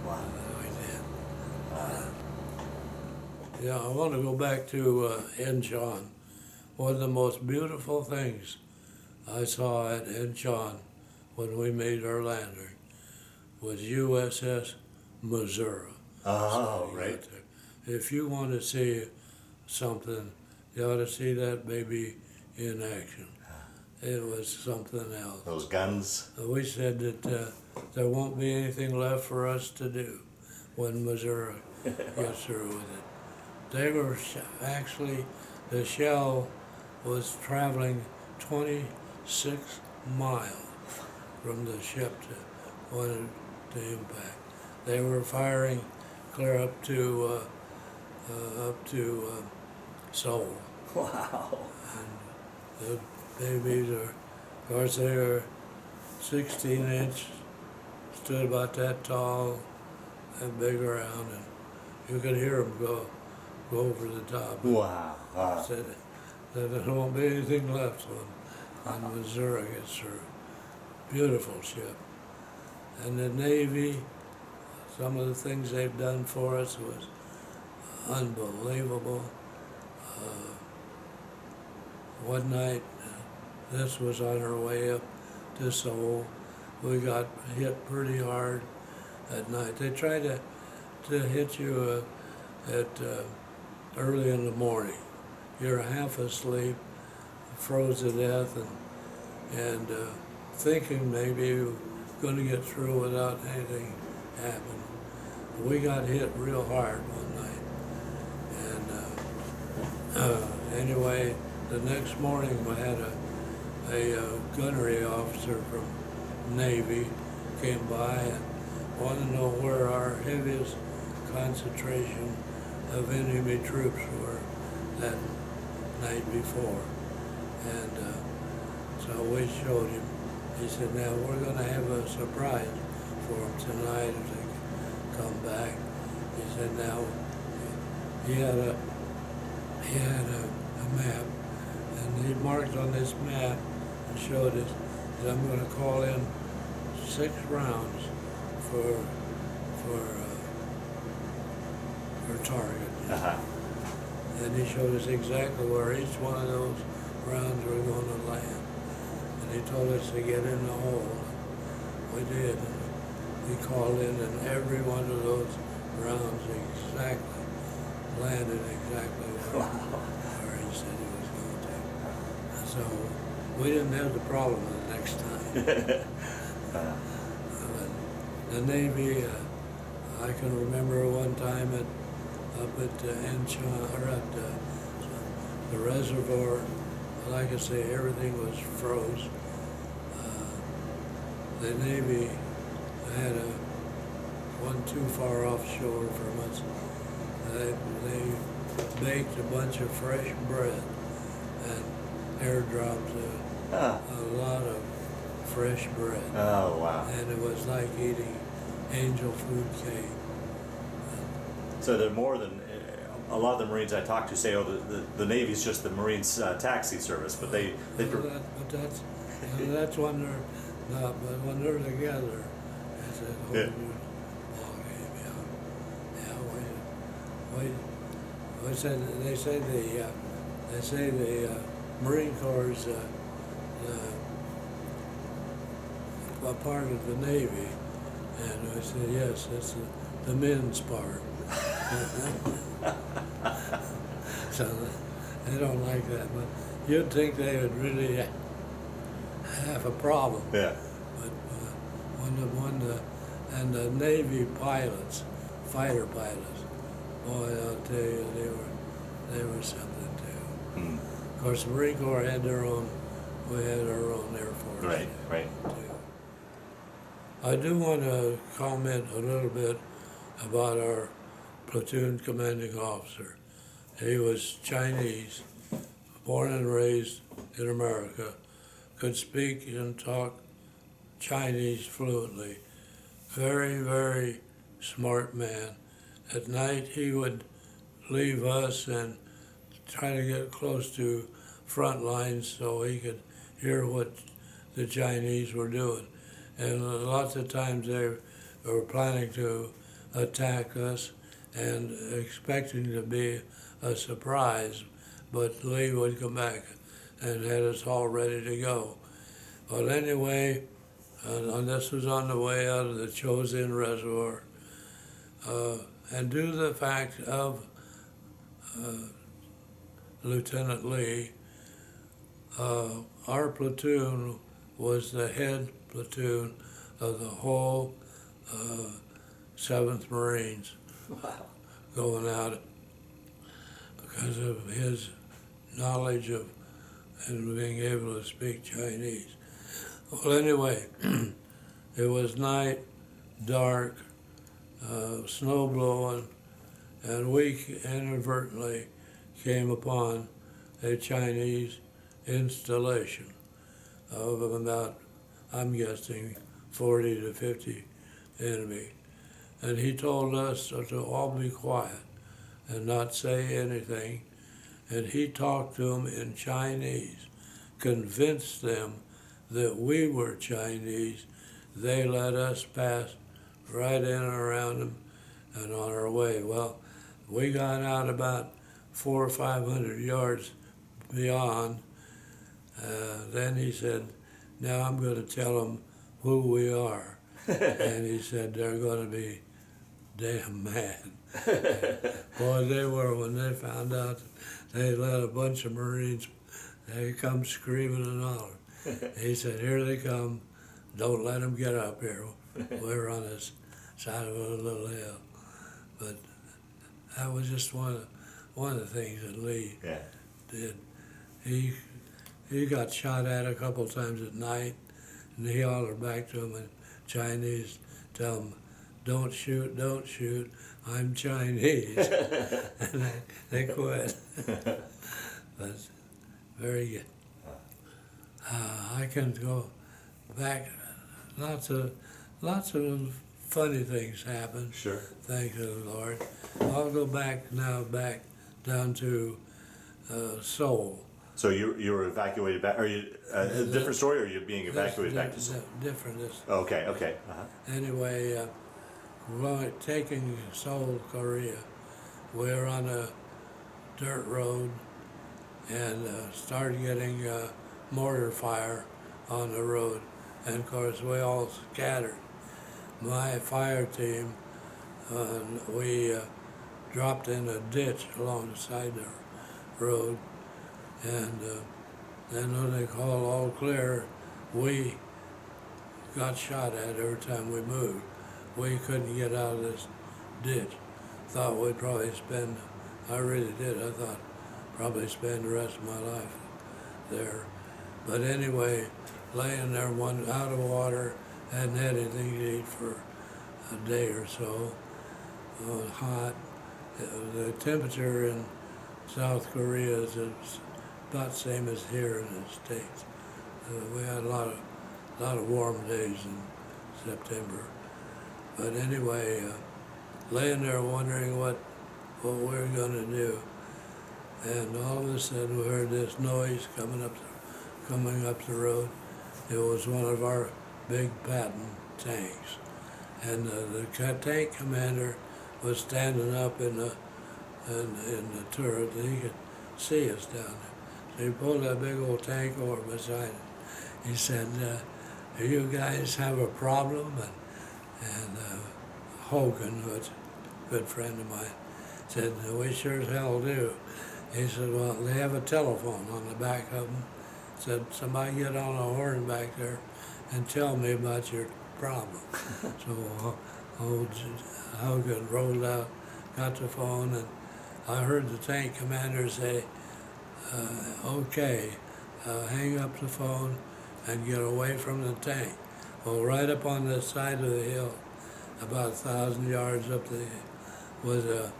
Wow. We did. Yeah, I want to go back to Inchon. One of the most beautiful things I saw at Inchon when we made our landing was USS Missouri. Oh, So you right. got to- If you want to see something, you ought to see that baby in action. It was something else. Those guns. We said that there won't be anything left for us to do when Missouri gets through with it. They were actually, the shell was traveling 26 miles from the ship to impact. They were firing clear up to Seoul. Wow. The babies are, of course, they are 16-inch, stood about that tall, and big around, and you could hear them go over the top. Wow. Said that there won't be anything left when Missouri gets through. Beautiful ship. And the Navy, some of the things they've done for us was unbelievable. One night, this was on our way up to Seoul. We got hit pretty hard at night. They tried to hit you early in the morning. You're half asleep, froze to death, and thinking maybe you're going to get through without anything happening. We got hit real hard one night, and anyway, the next morning we had a gunnery officer from Navy came by and wanted to know where our heaviest concentration of enemy troops were that night before. And so we showed him. He said, now we're going to have a surprise for them tonight if they come back. He said, now he had a map, and he marked on this map and showed us that I'm going to call in 6 rounds for target. Uh-huh. And he showed us exactly where each one of those rounds were going to land. And he told us to get in the hole. We did. And he called in, and every one of those rounds exactly landed exactly where he said he was going to. And so we didn't have the problem the next time. The Navy, I can remember one time up at Inchon, or at the reservoir. Like I say, everything was froze. The Navy had one too far offshore from us. They baked a bunch of fresh bread and airdropped a lot of fresh bread. Oh, wow. And it was like eating angel food cake. So they're more than a lot of the Marines I talk to say, oh, the Navy's just the Marines' taxi service, but they that's when they're not, but when they're together, it's a whole Yeah. new ball game. We said they say the Marine Corps is a part of the Navy, and I said yes, it's the men's part. So they don't like that, but you'd think they would really have a problem. Yeah. But and the Navy pilots, fighter pilots, boy, I'll tell you, they were something too. Mm. Of course, the Marine Corps had their own. We had our own Air Force. Right. Too. I do want to comment a little bit about our platoon commanding officer. He was Chinese, born and raised in America, could speak and talk Chinese fluently. Very, very smart man. At night he would leave us and try to get close to front lines so he could hear what the Chinese were doing. And lots of times they were planning to attack us and expecting to be a surprise, but Lee would come back and had us all ready to go. But anyway, and this was on the way out of the Chosin Reservoir, and due to the fact of Lieutenant Lee, our platoon was the head platoon of the whole 7th Marines. Wow. Going out because of his knowledge of and being able to speak Chinese. Well, anyway, it was night, dark, snow blowing, and we inadvertently came upon a Chinese installation of about, I'm guessing, 40 to 50 enemy. And he told us to all be quiet and not say anything. And he talked to them in Chinese, convinced them that we were Chinese. They let us pass right in and around them and on our way. Well, we got out about 400 or 500 yards beyond. Then he said, now I'm going to tell them who we are. And he said, they're going to be damn mad. Boy, they were when they found out they let a bunch of Marines, they come screaming and hollering. He said, here they come, don't let them get up here. We're on this side of a little hill. But that was just one of the things that Lee did. He got shot at a couple of times at night, and he hollered back to him in Chinese, tell him, don't shoot, I'm Chinese. And they quit. But very good. I can go back, lots of funny things happen. Sure. Thank the Lord. I'll go back down to Seoul. So you were evacuated back? Are you a different story, or are you being evacuated back to Seoul? Different. Okay. Uh-huh. Anyway, we're taking Seoul, Korea. We're on a dirt road and started getting mortar fire on the road. And of course, we all scattered. My fire team, we dropped in a ditch along the side of the road. And then when they called all clear, we got shot at every time we moved. We couldn't get out of this ditch. Thought we'd probably I really did, I thought probably spend the rest of my life there. But anyway, laying there out of water, hadn't had anything to eat for a day or so. Hot. The temperature in South Korea is about the same as here in the States. We had a lot of warm days in September. But anyway, laying there wondering what what we were going to do. And all of a sudden we heard this noise coming up the road. It was one of our big Patton tanks. And the tank commander was standing up in the turret, and he could see us down there. So he pulled that big old tank over beside it. He said, "You guys have a problem?" And Hogan, who's a good friend of mine, said, "We sure as hell do." He said, "Well, they have a telephone on the back of them." Said, "Somebody get on a horn back there and tell me about your problem." So old Hogan rolled out, got the phone, and I heard the tank commander say, "Okay, hang up the phone and get away from the tank." Well, right up on the side of the hill, about 1,000 yards up the hill, was an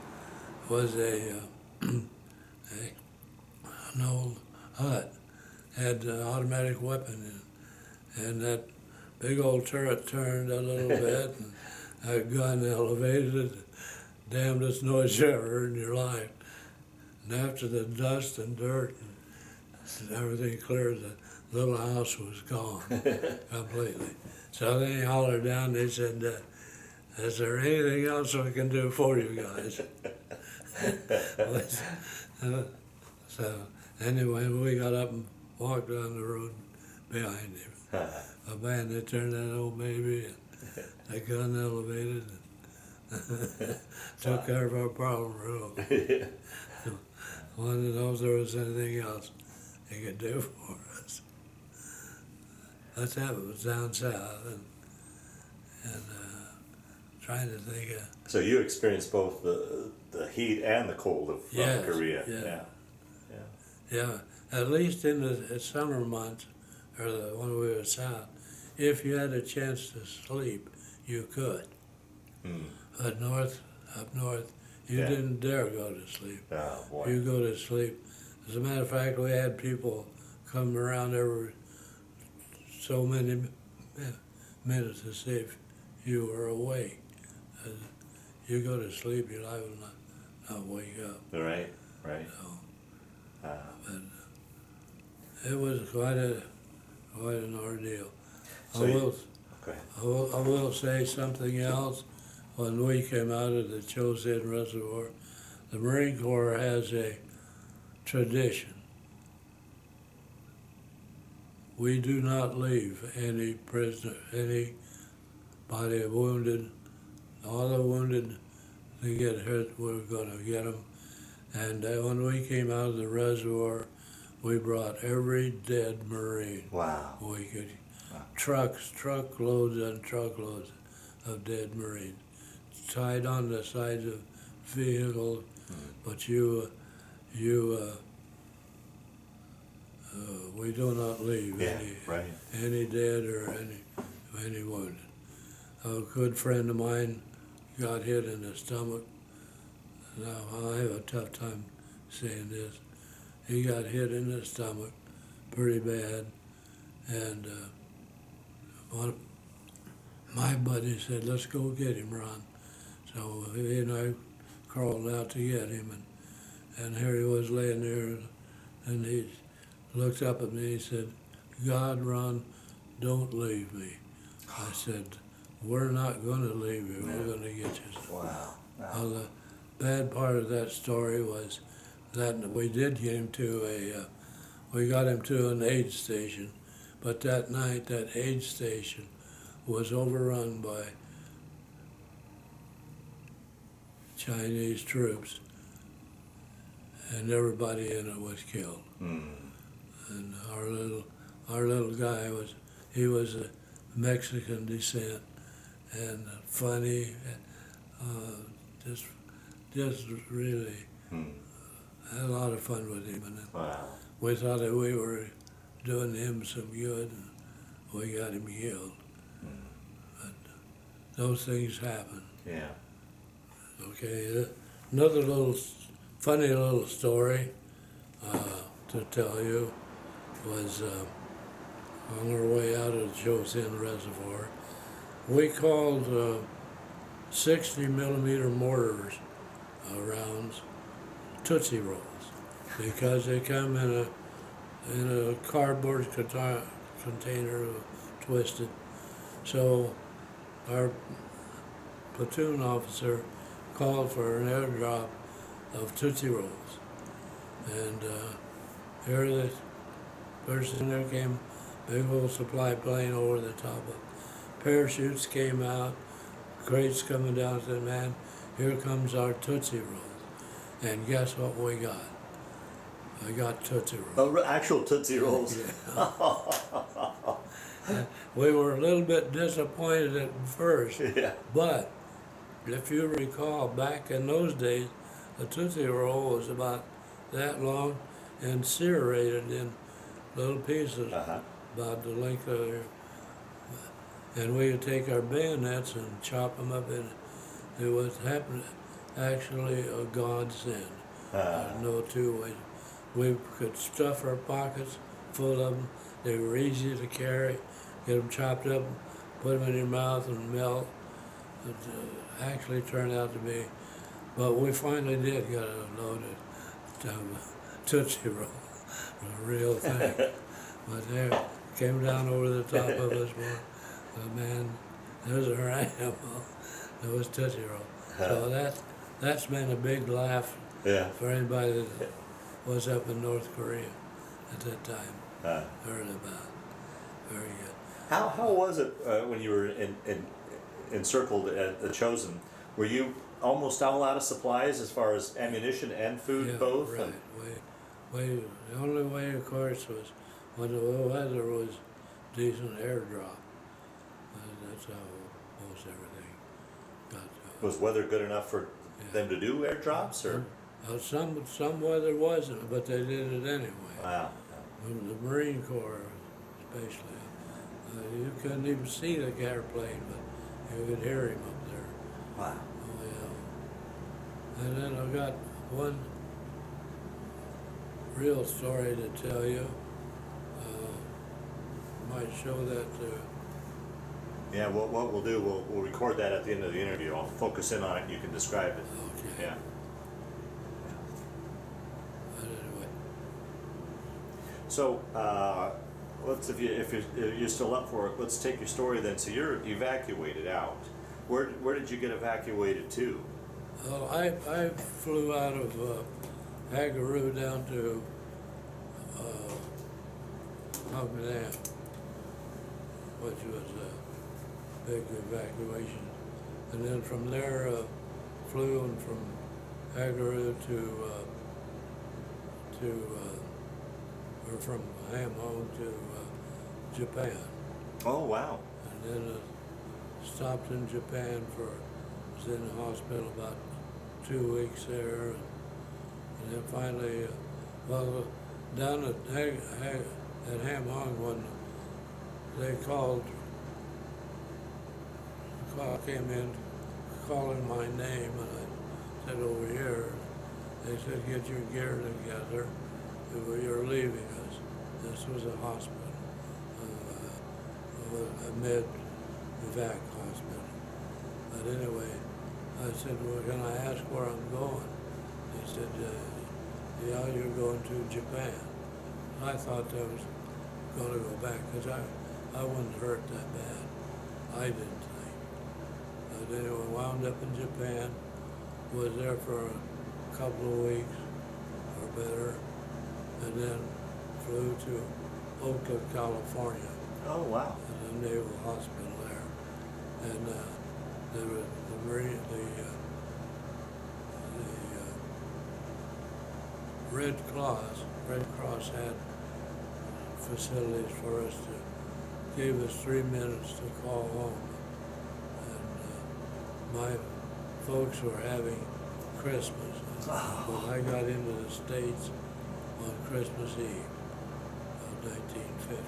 old hut, had an automatic weapon in it, and that big old turret turned a little bit, and that gun elevated, damnedest noise you ever heard in your life. And after the dust and dirt and everything cleared, the little house was gone completely. So then he hollered down, they said, "Is there anything else we can do for you guys?" So anyway, we got up and walked down the road behind him. A man, they turned that old baby, and that gun elevated, and took care of our problem real. Wanted to know if there was anything else he could do for us. That's how it was down south, and trying to think of. So you experienced both the heat and the cold of Yes, Korea. yeah. Yeah. Yeah, at least in the summer months, or when we were south, if you had a chance to sleep, you could. But up north, you didn't dare go to sleep. Oh, boy. You go to sleep. As a matter of fact, we had people come around every so many minutes to see if you were awake. You go to sleep, you're liable to not wake up. Right. So, but it was quite an ordeal. So I will say something else. When we came out of the Chosin Reservoir, the Marine Corps has a tradition. We do not leave any prisoner, anybody wounded. All the wounded that get hurt, we're going to get them. And when we came out of the reservoir, we brought every dead Marine. Wow. We could, truckloads and truckloads of dead Marines, tied on the sides of vehicles. But we do not leave any dead or any wounded. A good friend of mine got hit in the stomach. Now, I have a tough time saying this. He got hit in the stomach pretty bad, and one of my buddies said, "Let's go get him, Ron." So he and I crawled out to get him, and here he was laying there, and he looked up at me and he said, "God, Ron, don't leave me." I said, "We're not going to leave you. We're going to get you." Wow. Well, the bad part of that story was that we did get him to we got him to an aid station, but that night that aid station was overrun by Chinese troops, and everybody in it was killed. And our little guy was a Mexican descent, and funny, just really had a lot of fun with him, and we thought that we were doing him some good, and we got him killed. But those things happen. Yeah. Okay, another funny little story to tell you was on our way out of the Chosin Reservoir. We called 60 millimeter mortars around Tootsie Rolls because they come in a cardboard container twisted. So our platoon officer called for an airdrop of Tootsie Rolls. And here the person there came, big old supply plane over the top of it. Parachutes came out, crates coming down, said, man, here comes our Tootsie Rolls. And guess what we got? I got Tootsie Rolls. Oh, actual Tootsie Rolls. Yeah. We were a little bit disappointed at first, Yeah. but if you recall, back in those days, a Tootsie Roll was about that long and serrated in little pieces, about the length of your, and we would take our bayonets and chop them up in. It was actually a godsend. No two ways. We could stuff our pockets full of them. They were easy to carry. Get them chopped up, put them in your mouth and melt. It actually turned out to be, but we finally did get a load of Tootsie Roll, a real thing. But there, came down over the top of us, man, there's our animal. It was Tootsie Roll. So that's been a big laugh for anybody that was up in North Korea at that time. Heard about. Very good. How was it when you were encircled at the Chosin? Were you almost all out of supplies as far as ammunition and food both? Right. The only way, of course, was when the weather was decent airdrop. That's how most everything got. Was weather good enough for them to do airdrops, or? Some weather wasn't, but they did it anyway. Wow. The Marine Corps, especially. You couldn't even see the airplane, but you could hear him up there. Wow. Oh, yeah. And then I've got one real story to tell you. Might show that. Yeah, what we'll do, we'll record that at the end of the interview. I'll focus in on it and you can describe it. Okay. Yeah. But anyway. So, let's if you're still up for it, let's take your story then. So you're evacuated out. Where did you get evacuated to? Well, I flew out of Peru down to Hogmanay, which was a big evacuation, and then from there flew in from Peru or from Hamhung to Japan. Oh, wow. And then stopped in Japan was in the hospital about 2 weeks there, and then finally, down at Hamhung when they came in calling my name, and I said over here. They said, get your gear together, you're leaving us. This was a hospital, a med-evac hospital. But anyway, I said, well, can I ask where I'm going? He said, yeah, you're going to Japan. I thought I was going to go back because I wasn't hurt that bad. I didn't think. But anyway, wound up in Japan, was there for a couple of weeks or better, and then flew to Oakland, California. Oh, wow. At the Naval Hospital there. And the Red Cross had facilities for us gave us 3 minutes to call home. And my folks were having Christmas. When I got into the States on Christmas Eve of 1950.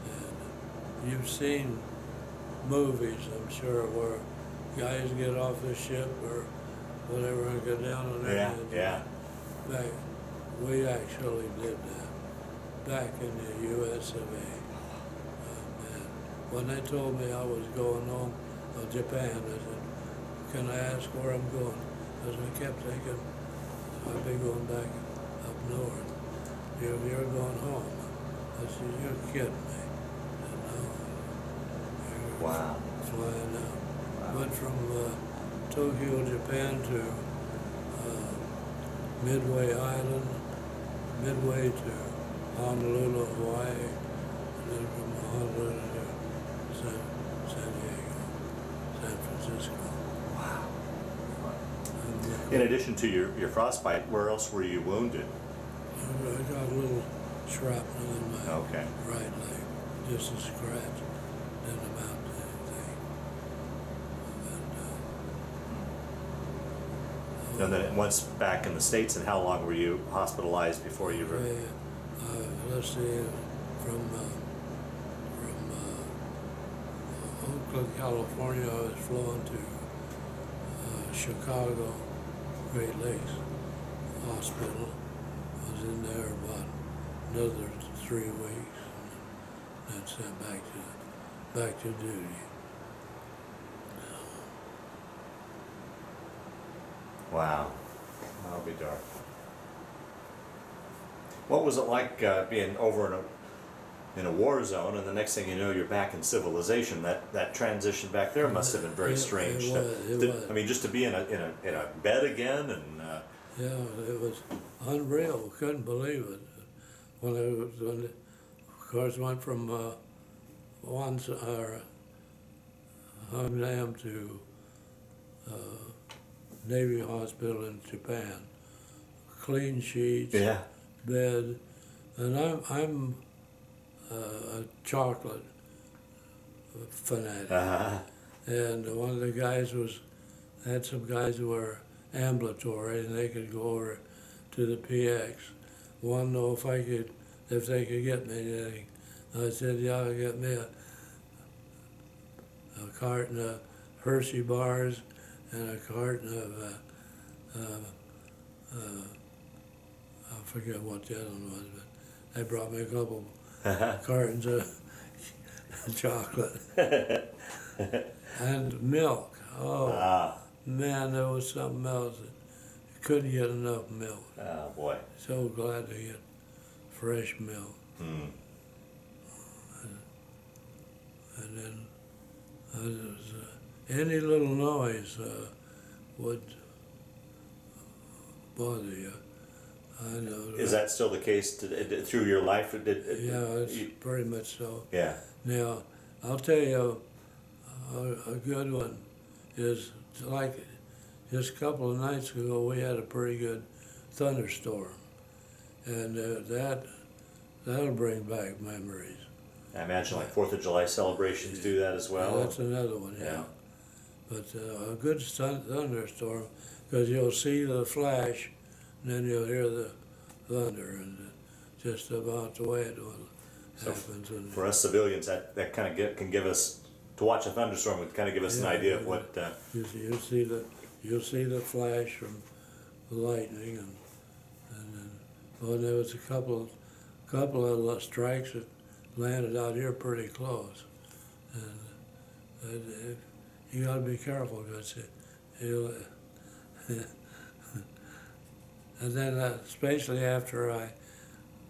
And you've seen movies, I'm sure, where guys get off the ship or whatever and go down on their hands. Yeah. Back, we actually did that back in the US of A. And when they told me I was going home to Japan, I said, can I ask where I'm going? because I kept thinking, I'd be going back up north. You're going home. I said, you're kidding me. And no, you're Wow. flying out. Wow. Went from Tokyo, Japan to Midway Island, Midway to Honolulu, Hawaii, and then from Honolulu to San Diego, San Francisco. Wow. And, In addition to your frostbite, where else were you wounded? I got a little shrapnel in my Okay. right leg, just a scratch, didn't amount to anything. And then once back in the States, and how long were you hospitalized before you were? Let's see, from Oakland, California, I was flown to Chicago, Great Lakes Hospital. I was in there about another 3 weeks, and then sent back to duty. Wow. I'll be darned. What was it like being over in a war zone, and the next thing you know, you're back in civilization? That transition back there must have been very strange. It was. I mean, just to be in a bed again, and Yeah, it was unreal. Couldn't believe it. Of course, went from Hangnam to Navy Hospital in Japan. Clean sheets, yeah, bed, and I'm a chocolate fanatic. And one of the guys had some guys who were ambulatory, and they could go over to the PX. Wanted to know if they could get me anything. I said, yeah, get me a carton of Hershey bars and a carton of I forget what the other one was, but they brought me a couple cartons of chocolate and milk. Oh, man, there was something else. Couldn't get enough milk. oh boy. So glad to get fresh milk. Mm. And then any little noise would bother you. I know. Is that still the case through your life? Yeah, it's pretty much so. Yeah. Now, I'll tell you a good one is like just a couple of nights ago we had a pretty good thunderstorm, and that'll bring back memories. I imagine like 4th of July celebrations do that as well. That's another one, yeah. Yeah. But a good thunderstorm, because you'll see the flash, and then you'll hear the thunder, and just about the way it happens. And For us civilians, that kind of can give us, to watch a thunderstorm would kind of give us an idea of what. You'll see the flash from the lightning, and then there was a couple of strikes that landed out here pretty close, and you got to be careful, because and then especially after I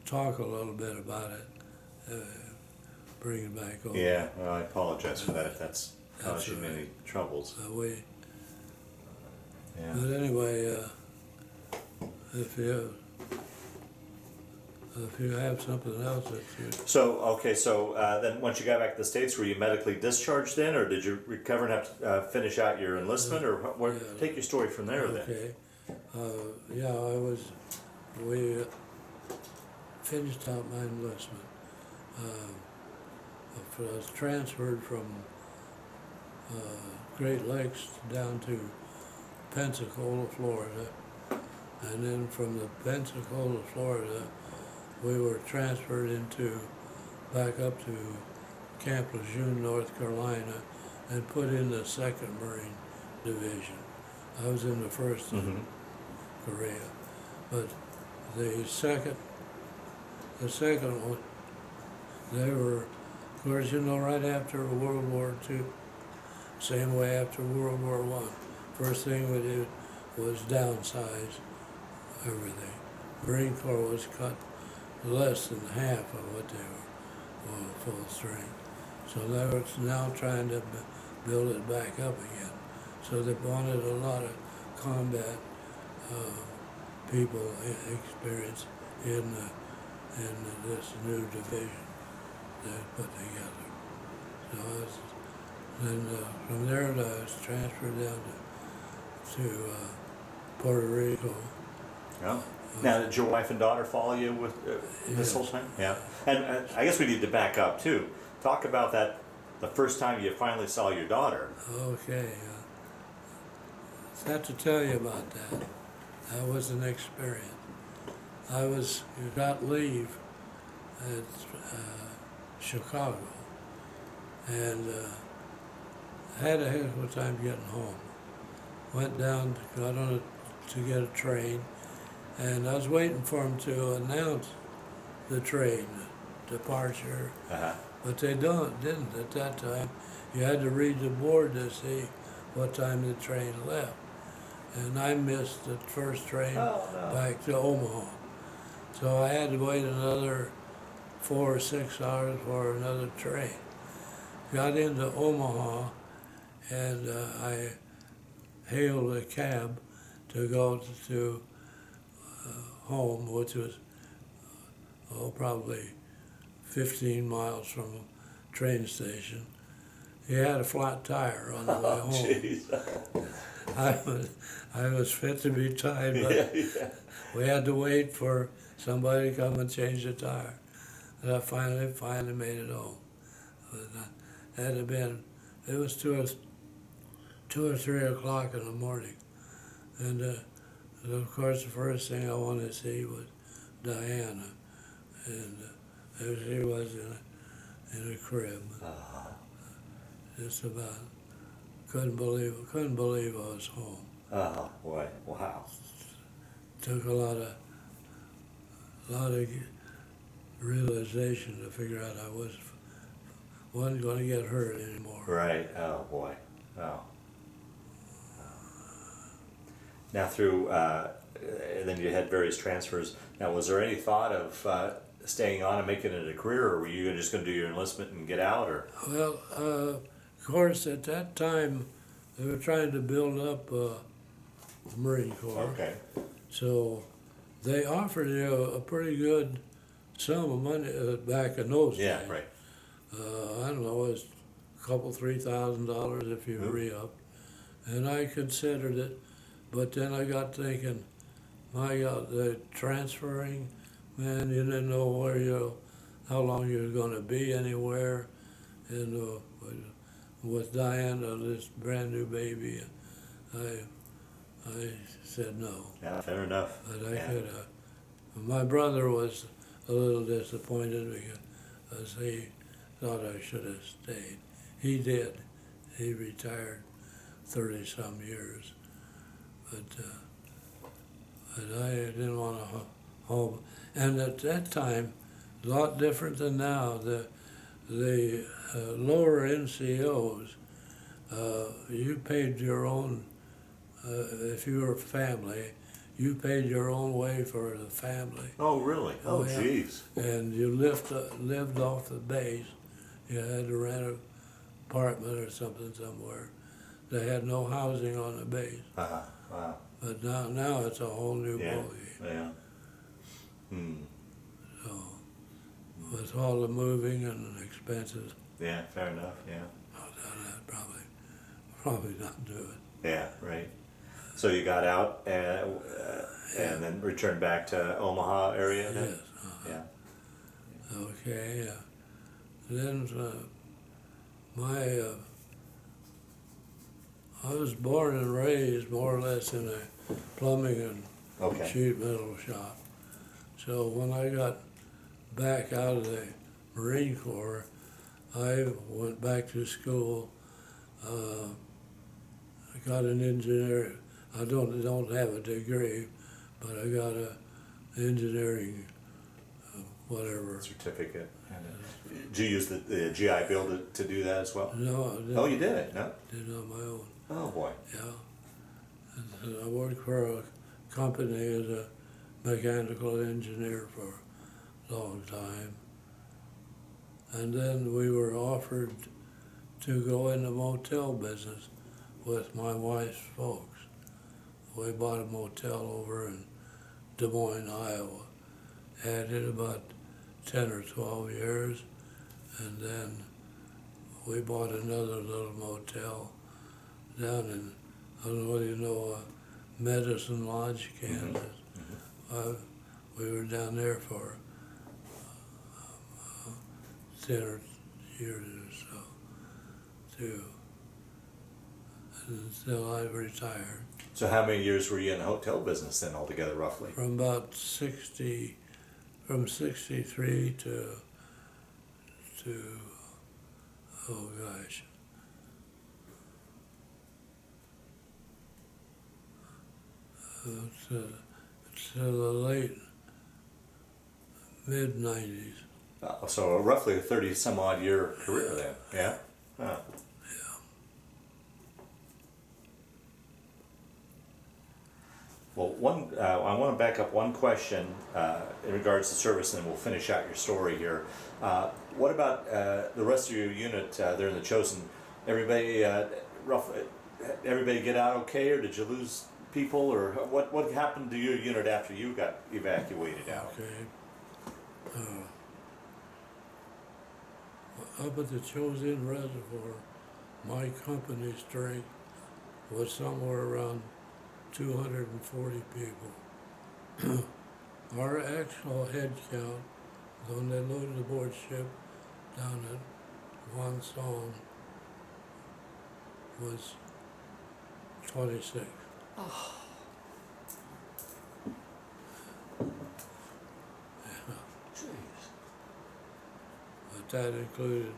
talk a little bit about it, bring it back over. Yeah, well, I apologize for that if that's caused you many troubles. Yeah. But anyway, if you have something else that you... So then once you got back to the States, were you medically discharged then, or did you recover and have to finish out your enlistment, or take your story from there then? Okay. We finished out my enlistment. I was transferred from Great Lakes down to Pensacola, Florida, and then from the Pensacola, Florida, we were transferred back up to Camp Lejeune, North Carolina, and put in the 2nd Marine Division. I was in the 1st in Korea, but the second one, they were, of course, right after World War II, same way after World War I. First thing we did was downsized, everything. Marine Corps was cut less than half of what they were on full strength. So they were now trying to build it back up again. So they wanted a lot of combat people experience in this new division they put together. So then from there I was transferred down to Puerto Rico. Yeah. Now, did your wife and daughter follow you with this whole time? Yeah. And I guess we need to back up too. Talk about that. The first time you finally saw your daughter. Okay. I have to tell you about that. That was an experience. Got leave at Chicago, and had a heck of a time getting home. Went down, got on to get a train, and I was waiting for them to announce the train departure, but they didn't at that time. You had to read the board to see what time the train left, and I missed the first train back to Omaha. So I had to wait another 4 or 6 hours for another train. Got into Omaha, and I hailed a cab to go to home, which was probably 15 miles from a train station. He had a flat tire on the way home. I was fit to be tied, but we had to wait for somebody to come and change the tire. And I finally made it home. It was 2 or 3 o'clock in the morning. And of course the first thing I wanted to see was Diana. And there she was in a crib. Just about, couldn't believe I was home. Oh boy, wow. Took a lot of realization to figure out I wasn't going to get hurt anymore. Right. Oh boy. Oh. Now through, and then you had various transfers. Now, was there any thought of staying on and making it a career, or were you just going to do your enlistment and get out, or? Well, of course, at that time, they were trying to build up the Marine Corps. Okay. So they offered you a pretty good sum of money back in those days. Yeah, right. I don't know, it was a couple, $3,000 if you re-up. And I considered it, but then I got thinking, my God, the transferring, man, you didn't know how long you were going to be anywhere. And with Diana, this brand new baby, I said no. Yeah, fair enough. But I could. My brother was a little disappointed because he thought I should have stayed. He did. He retired 30-some years. But I didn't want to home. And at that time, a lot different than now. The lower NCOs, you paid your own. If you were a family, you paid your own way for the family. Oh, really? Oh, yeah. jeez. And you lived off the base. You had to rent an apartment or something somewhere. They had no housing on the base. Wow. But now it's a whole new ballgame. Yeah. So with all the moving and expenses, Yeah, fair enough. Yeah. I'd probably not do it. Yeah, right. So you got out and then returned back to Omaha area then? Yes. Yeah. Okay. Then I was born and raised more or less in a plumbing and sheet metal shop. So when I got back out of the Marine Corps, I went back to school. I got an engineer. I don't have a degree, but I got a engineering whatever certificate. Did you use the GI Bill to do that as well? No, I didn't. Oh, you did it? No? Did it on my own. Oh boy. Yeah. And I worked for a company as a mechanical engineer for a long time. And then we were offered to go in the motel business with my wife's folks. We bought a motel over in Des Moines, Iowa. Had it about 10 or 12 years, and then we bought another little motel down in, I don't know whether you know, Medicine Lodge, Kansas. We were down there for 10 or years or so, too, until I retired. So how many years were you in the hotel business then altogether, roughly? From about 63 to oh gosh, it's the late mid-90s. So roughly a 30-some-odd year career then, yeah? Huh. Well, I want to back up one question in regards to service, and then we'll finish out your story here. What about the rest of your unit there in the Chosin? Everybody, everybody get out okay, or did you lose people, or what happened to your unit after you got evacuated out? Okay. Up at the Chosin Reservoir, my company strength was somewhere around 240 people. Our actual head count, when they loaded aboard ship down at Wonsan, was 26. Oh. Yeah. Jeez. But that included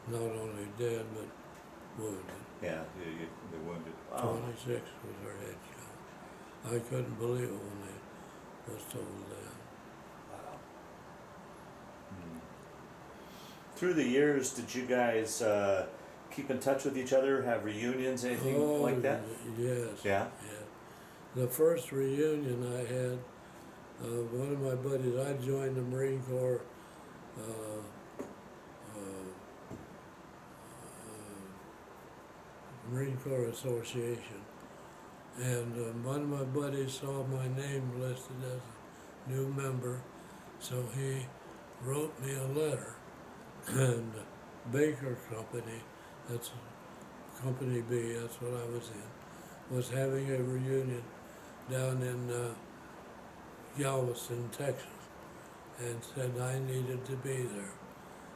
not only dead, but wounded. Yeah, the wounded. Wow. 26 was our head count. I couldn't believe it when they was told that. Wow. Through the years, did you guys keep in touch with each other, have reunions, anything like that? Yes. Yeah? Yeah. The first reunion I had, one of my buddies, I joined the Marine Corps Marine Corps Association. And one of my buddies saw my name listed as a new member, so he wrote me a letter. And Baker Company, that's Company B, that's what I was in, was having a reunion down in Galveston, Texas, and said I needed to be there.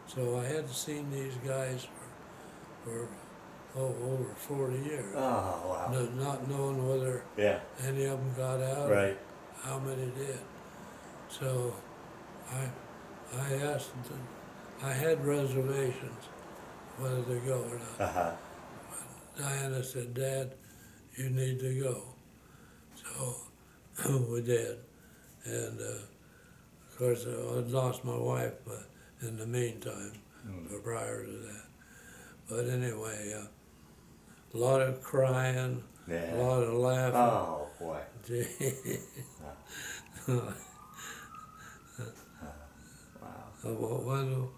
So I had seen these guys for over 40 years. Oh, wow. Not knowing whether any of them got out Right. or how many did. So I asked them, I had reservations whether to go or not. Uh-huh. Diana said, Dad, you need to go. So we did. And of course, I'd lost my wife in the meantime, prior to that. But anyway, a lot of crying, a lot of laughing. Oh, boy. Wow.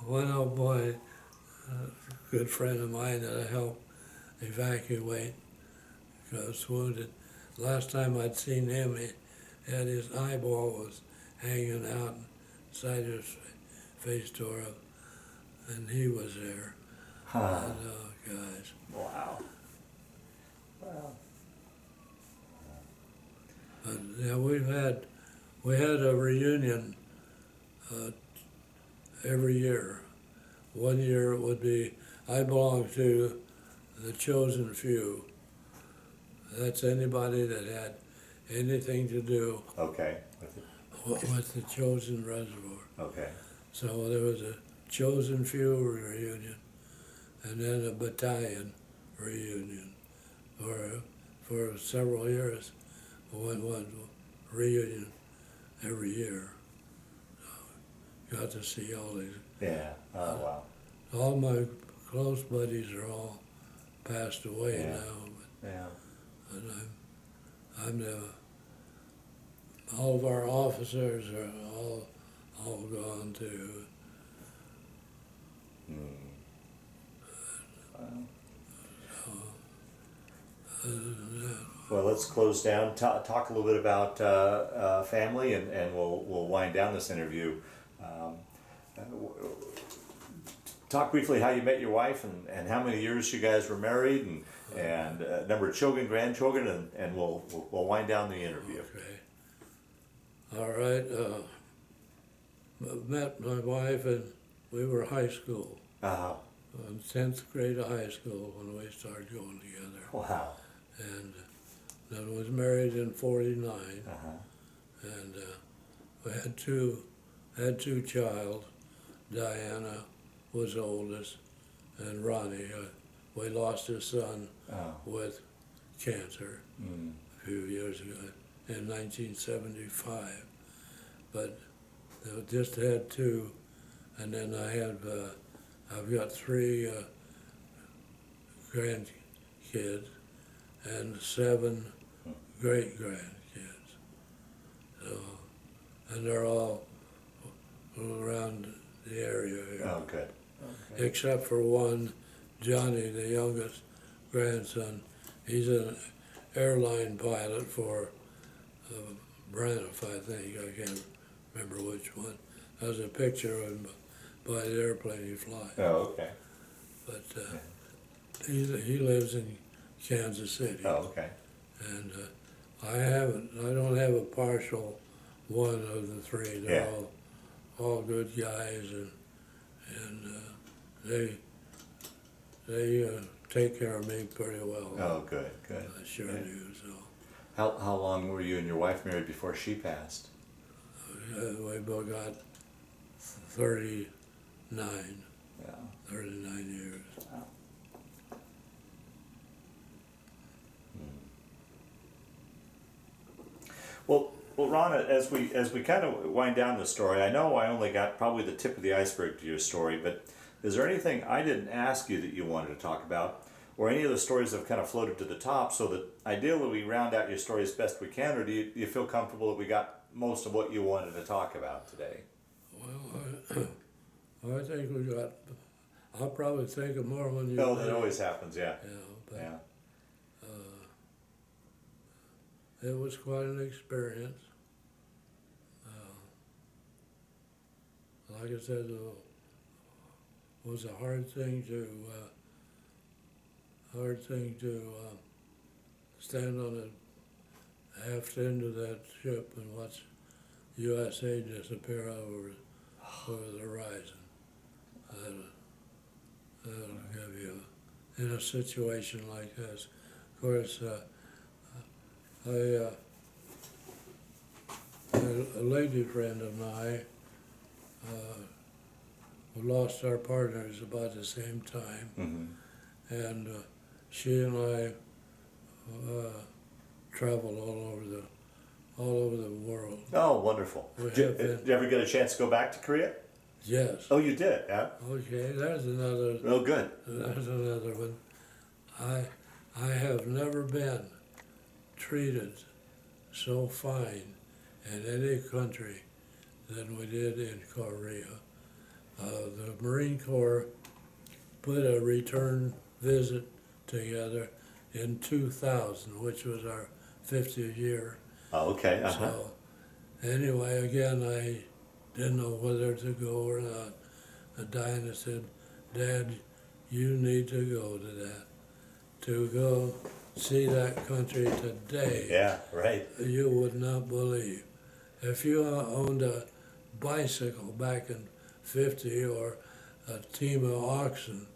One old boy, a good friend of mine that I helped evacuate, was wounded. Last time I'd seen him, he had his eyeball was hanging out inside his face tore up, and he was there. Huh. And, oh, guys. Wow. Wow. But yeah, we had a reunion every year. One year it would be, I belong to the chosen few. That's anybody that had anything to do Okay. with the Chosin Reservoir. Okay. So there was a chosen few reunion, and then a battalion reunion. For several years, one reunion every year. So got to see all these. Yeah. Oh, wow. All my close buddies are all passed away now. Yeah. And I'm all of our officers are all gone too. Well, let's close down. Talk a little bit about family, and we'll wind down this interview. Talk briefly how you met your wife, and how many years you guys were married, and number of children, grandchildren, and we'll wind down the interview. Okay. All right. Met my wife, and we were high school. In 10th grade of high school when we started going together. Wow. And then was married in 49. And we had two child. Diana was the oldest, and Ronnie. We lost his son with cancer a few years ago in 1975. But they just had two, and then I've got three grandkids and 7 great-grandkids. So, and they're all around the area here. Oh, good. Okay. Except for one, Johnny, the youngest grandson. He's an airline pilot for Braniff, I think. I can't remember which one. There's a picture of him by the airplane he flies. Oh, okay. But he lives in Kansas City. Oh, okay. And I don't have a partial one of the three. They're all good guys, and they take care of me pretty well. Oh, good. I sure do. So. How long were you and your wife married before she passed? We both got 39. Yeah. 39 years. Wow. Well, Ron, as we kind of wind down the story, I know I only got probably the tip of the iceberg to your story, but is there anything I didn't ask you that you wanted to talk about, or any of the stories that have kind of floated to the top, so that ideally we round out your story as best we can, or do you feel comfortable that we got most of what you wanted to talk about today? Well, I think we got. I'll probably think of more when you. No, that always happens. Yeah. But, it was quite an experience. Like I said, it was a hard thing to stand on the aft end of that ship and watch USA disappear over the horizon. That'll give you, in a situation like this. Of course, a lady friend of mine, we lost our partners about the same time, and she and I traveled all over the world. Oh, wonderful! Did you ever get a chance to go back to Korea? Yes. Oh, you did, yeah? Okay, there's another. Oh, good. There's another one. I have never been treated so fine in any country than we did in Korea. The Marine Corps put a return visit together in 2000, which was our 50th year. Oh, okay. So anyway, again, I didn't know whether to go or not. And Diana said, "Dad, you need to go to that. To go see that country today." Yeah, right. You would not believe. If you owned a bicycle back in 50 or a team of oxen,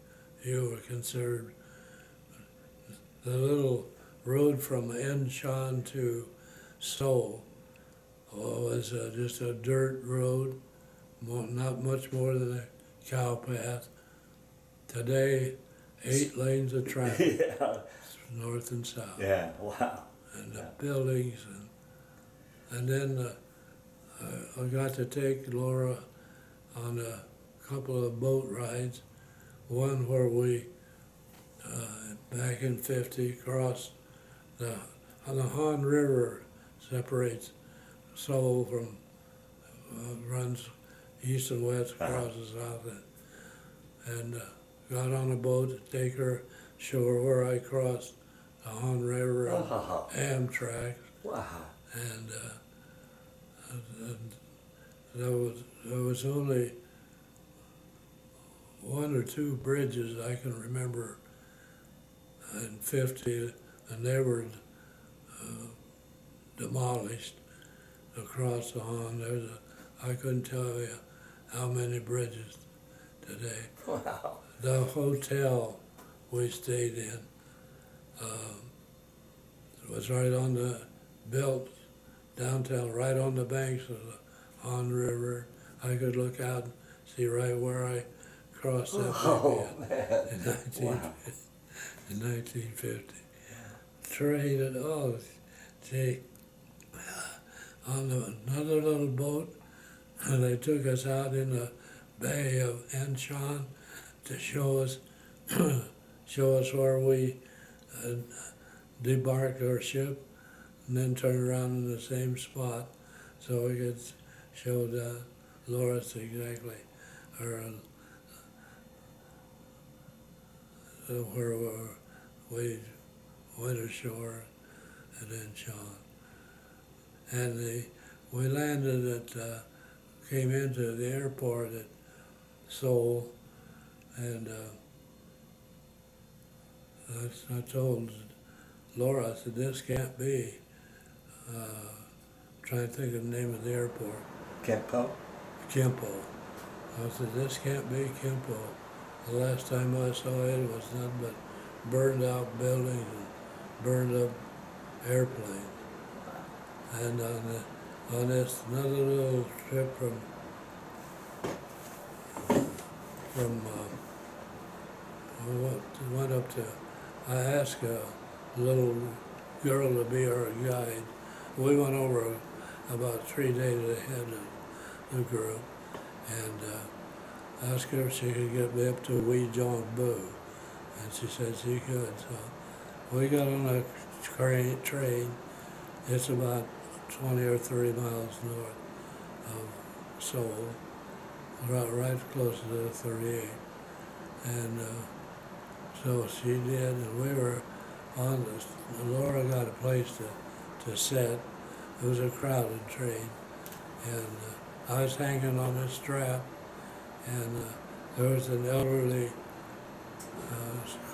you were considered. The little road from Inchon to Seoul was just a dirt road, not much more than a cow path. Today, 8 lanes of traffic, Yeah. north and south. Yeah, wow. And the buildings, and then I got to take Laura on a couple of boat rides. One where we, back in 50, crossed the on the Han River separates Seoul from, runs east and west across the south end. And got on a boat to take her ashore where I crossed the Han River on Amtrak. Wow. And there was only one or two bridges I can remember in 50, and they were demolished across the Han. I couldn't tell you how many bridges today. Wow. The hotel we stayed in was right on the, built downtown, right on the banks of the Han River. I could look out and see right where I crossed that in 1950. Traded, gee, on another little boat, and they took us out in the bay of Inchon to show us where we debarked our ship, and then turned around in the same spot so we could show Dolores exactly where we went ashore at Inchon. And we landed came into the airport at Seoul, and I told Laura, I said, this can't be. Trying to think of the name of the airport. Kempo? Kimpo. I said, this can't be Kimpo. The last time I saw it was nothing but burned out buildings and burned up airplanes. And on this another little trip from went up to, I asked a little girl to be our guide. We went over about 3 days ahead of the group, and asked her if she could get me up to Weijongbu, and she said she could. So we got on a train. It's about 20 or 30 miles north of Seoul, right close to the 38. And so she did, and we were on this. Laura got a place to sit. It was a crowded train, and I was hanging on a strap, and there was an elderly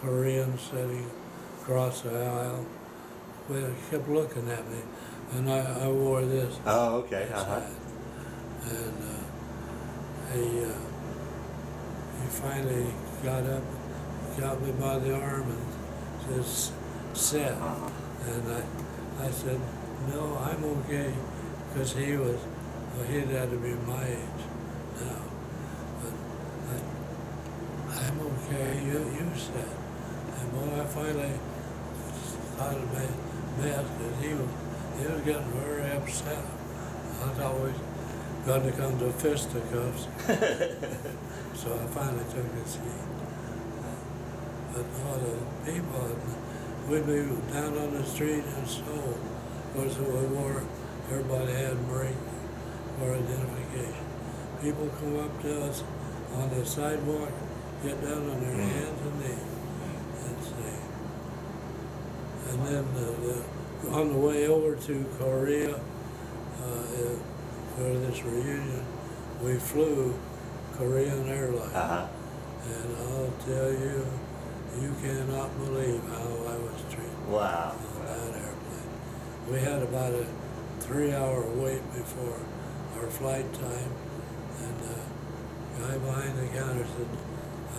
Korean sitting across the aisle. He kept looking at me, and I wore this. Oh, okay. And he finally got up, got me by the arm, and just sit. And I said, no, I'm okay, because he'd had to be my age now. But I'm okay, you sit. And when I finally thought it made best, because he was getting very upset. I thought we was going to come to fisticuffs. So I finally took a seat. But all the people, we'd be down on the street in Seoul. Of course, we wore, everybody had break for identification. People come up to us on the sidewalk, get down on their hands and knees, and say. And then on the way over to Korea for this reunion, we flew Korean Airlines. And I'll tell you, you cannot believe how I was treated. Wow. On that airplane. We had about a 3-hour wait before our flight time, and the guy behind the counter said,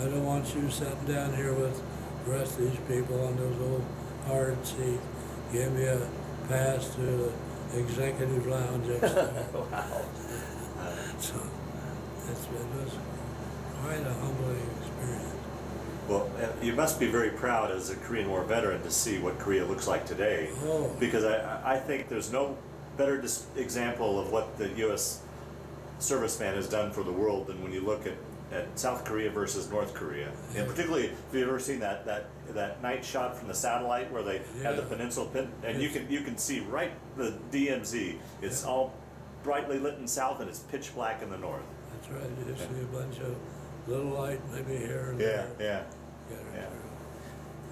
I don't want you sitting down here with the rest of these people on those old hard seats. Give me a pass to the executive lounge upstairs. Wow. So it was quite a humbling experience. Well, you must be very proud as a Korean War veteran to see what Korea looks like today. Oh. Because I think there's no better example of what the U.S. serviceman has done for the world than when you look at at South Korea versus North Korea, and particularly if you've ever seen that night shot from the satellite where they have the peninsula pin, and you can see right the DMZ. It's all brightly lit in south, and it's pitch black in the north. That's right. You see a bunch of little light maybe here and Yeah, there. yeah.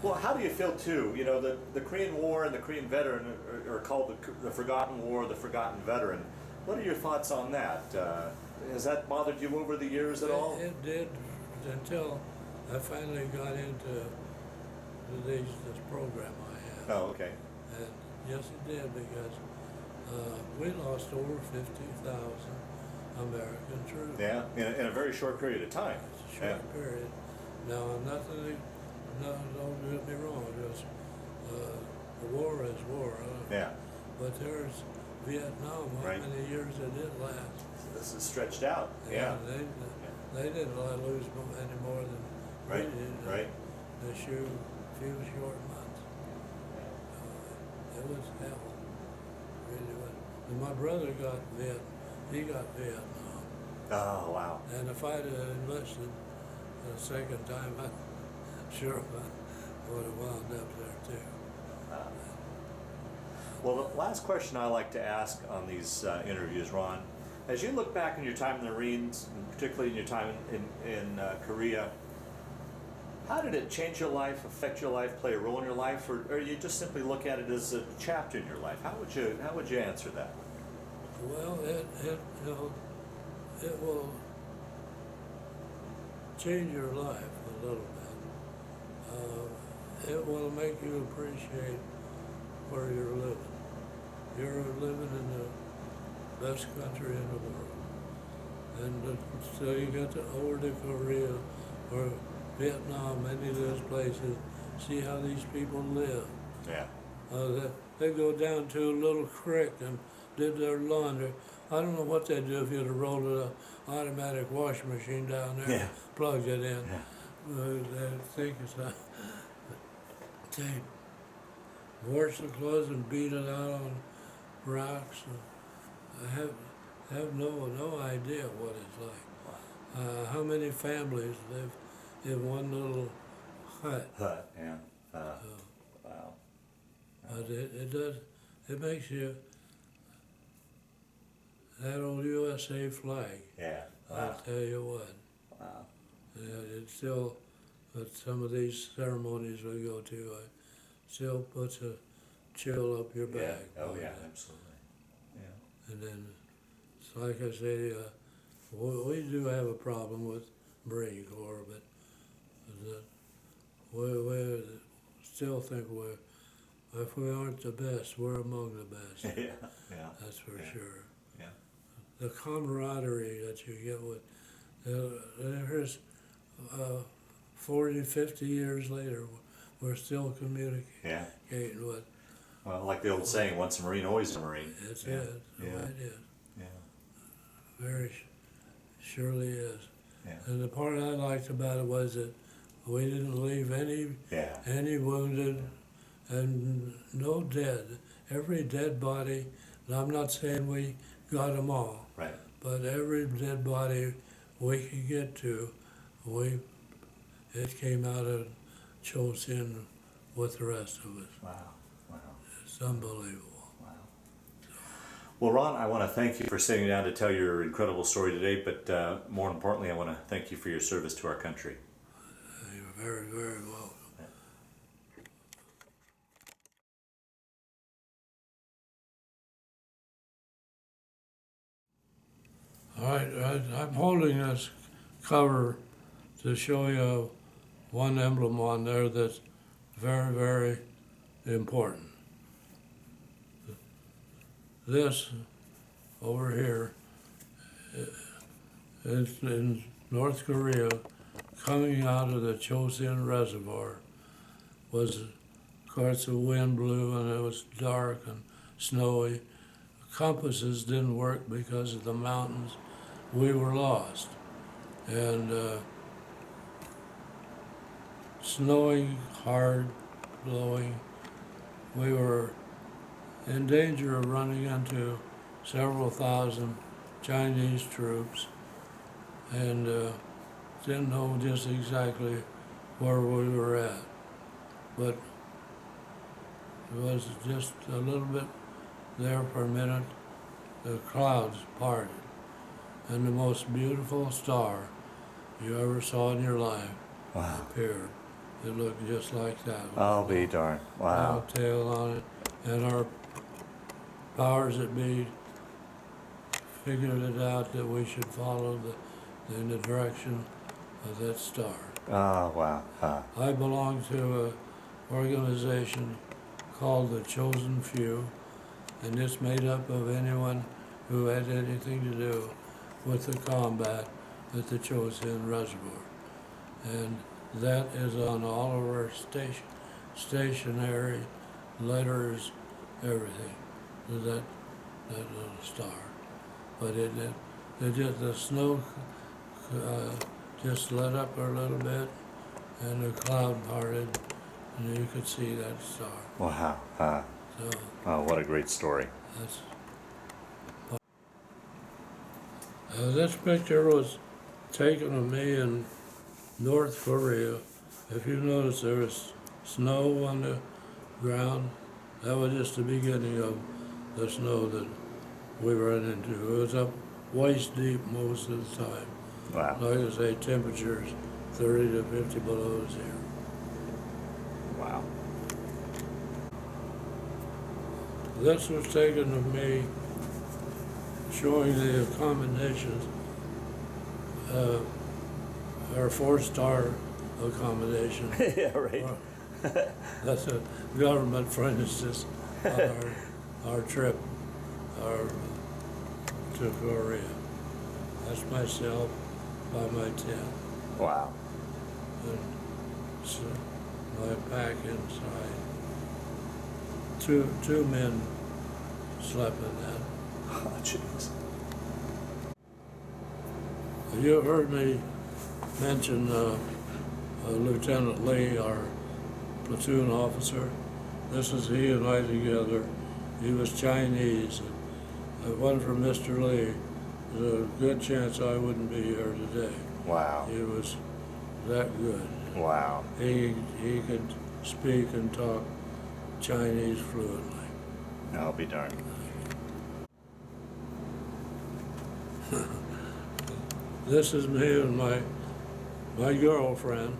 Well, how do you feel too? You know, the Korean War and the Korean veteran are called the Forgotten War, the Forgotten Veteran. What are your thoughts on that? Has that bothered you over the years at all? It did until I finally got into this program I have. Oh, okay. And yes, it did, because we lost over 50,000 American troops. Yeah, in a very short period of time. It's a short period. Now, nothing, no, don't get me wrong, just war is war. Yeah. But there's Vietnam, how many years it did last. This is stretched out. Yeah. They didn't lose any more than we did. Right. A few short months. It was hell. Really was. And my brother got Vietnam. Oh, wow. And if I'd enlisted the second time, I'm sure I would have wound up there too. Well, the last question I like to ask on these interviews, Ron, as you look back on your time in the Marines, and particularly in your time in Korea, how did it change your life, affect your life, play a role in your life, or you just simply look at it as a chapter in your life? How would you answer that? Well, it will change your life a little bit. It will make you appreciate where you're living. You're living in the best country in the world. And so you get over to Korea or Vietnam, any of those places, see how these people live. Yeah. They go down to a little creek and did their laundry. I don't know what they'd do if you'd have rolled an automatic washing machine down there, and plugged it in. They think it's a tape. Wash the clothes and beat it out on rocks. I have no idea what it's like. How many families live in one little hut? Yeah. Wow. But it makes you, that old USA flag. Yeah. Wow. I'll tell you what. Wow. It still, at some of these ceremonies we go to, it still puts a chill up your back. Yeah. Oh, yeah, absolutely. Yeah. And then, it's like I say, we do have a problem with Marine Corps, but we still think if we aren't the best, we're among the best. Yeah. That's for sure. Yeah. The camaraderie that you get with, there's 40, 50 years later, we're still communicating with. Well, like the old saying, once a Marine, always a Marine. That's it. Yeah. It is. Yeah. Very surely is. Yeah. And the part I liked about it was that we didn't leave any wounded and no dead. Every dead body, and I'm not saying we got them all, Right. but every dead body we could get to, it came out of Chosin with the rest of us. Wow. It's unbelievable. Wow. Well, Ron, I want to thank you for sitting down to tell your incredible story today, but more importantly, I want to thank you for your service to our country. You're very, very welcome. All right, I'm holding this cover to show you one emblem on there that's very, very important. This over here is in North Korea, coming out of the Chosin Reservoir. Of course, the wind blew and it was dark and snowy. Compasses didn't work because of the mountains. We were lost. And snowing hard, blowing. We were in danger of running into several thousand Chinese troops. And didn't know just exactly where we were at, but it was just a little bit there for a minute. The clouds parted, and the most beautiful star you ever saw in your life Wow. appeared. It looked just like that. I'll be darned. Wow. Long tail on it, and our powers that be figured it out that we should follow in the direction of that star. Oh, wow. I belong to an organization called the Chosen Few, and it's made up of anyone who had anything to do with the combat at the Chosin Reservoir. And that is on all of our stationery, letters, everything, to that little star. But the snow just let up a little bit, and the cloud parted, and you could see that star. Wow. So Oh, what a great story. that's. This picture was taken of me in North Korea. If you notice, there was snow on the ground. That was just the beginning of the snow that we ran into. It was up waist deep most of the time. Wow. Like I say, temperatures 30 to 50 below zero. Wow. This was taken of me showing the accommodations, our 4-star accommodation. Yeah, right. That's a government furnished us on our trip to Korea. That's myself by my tent, Wow. and so my pack inside. Two men slept in that. Oh, jeez. You heard me mention Lieutenant Lee, our platoon officer. This is he and I together. He was Chinese. If it wasn't for Mr. Lee, there's a good chance I wouldn't be here today. Wow. He was that good. Wow. He could speak and talk Chinese fluently. I'll be darned. This is me and my girlfriend.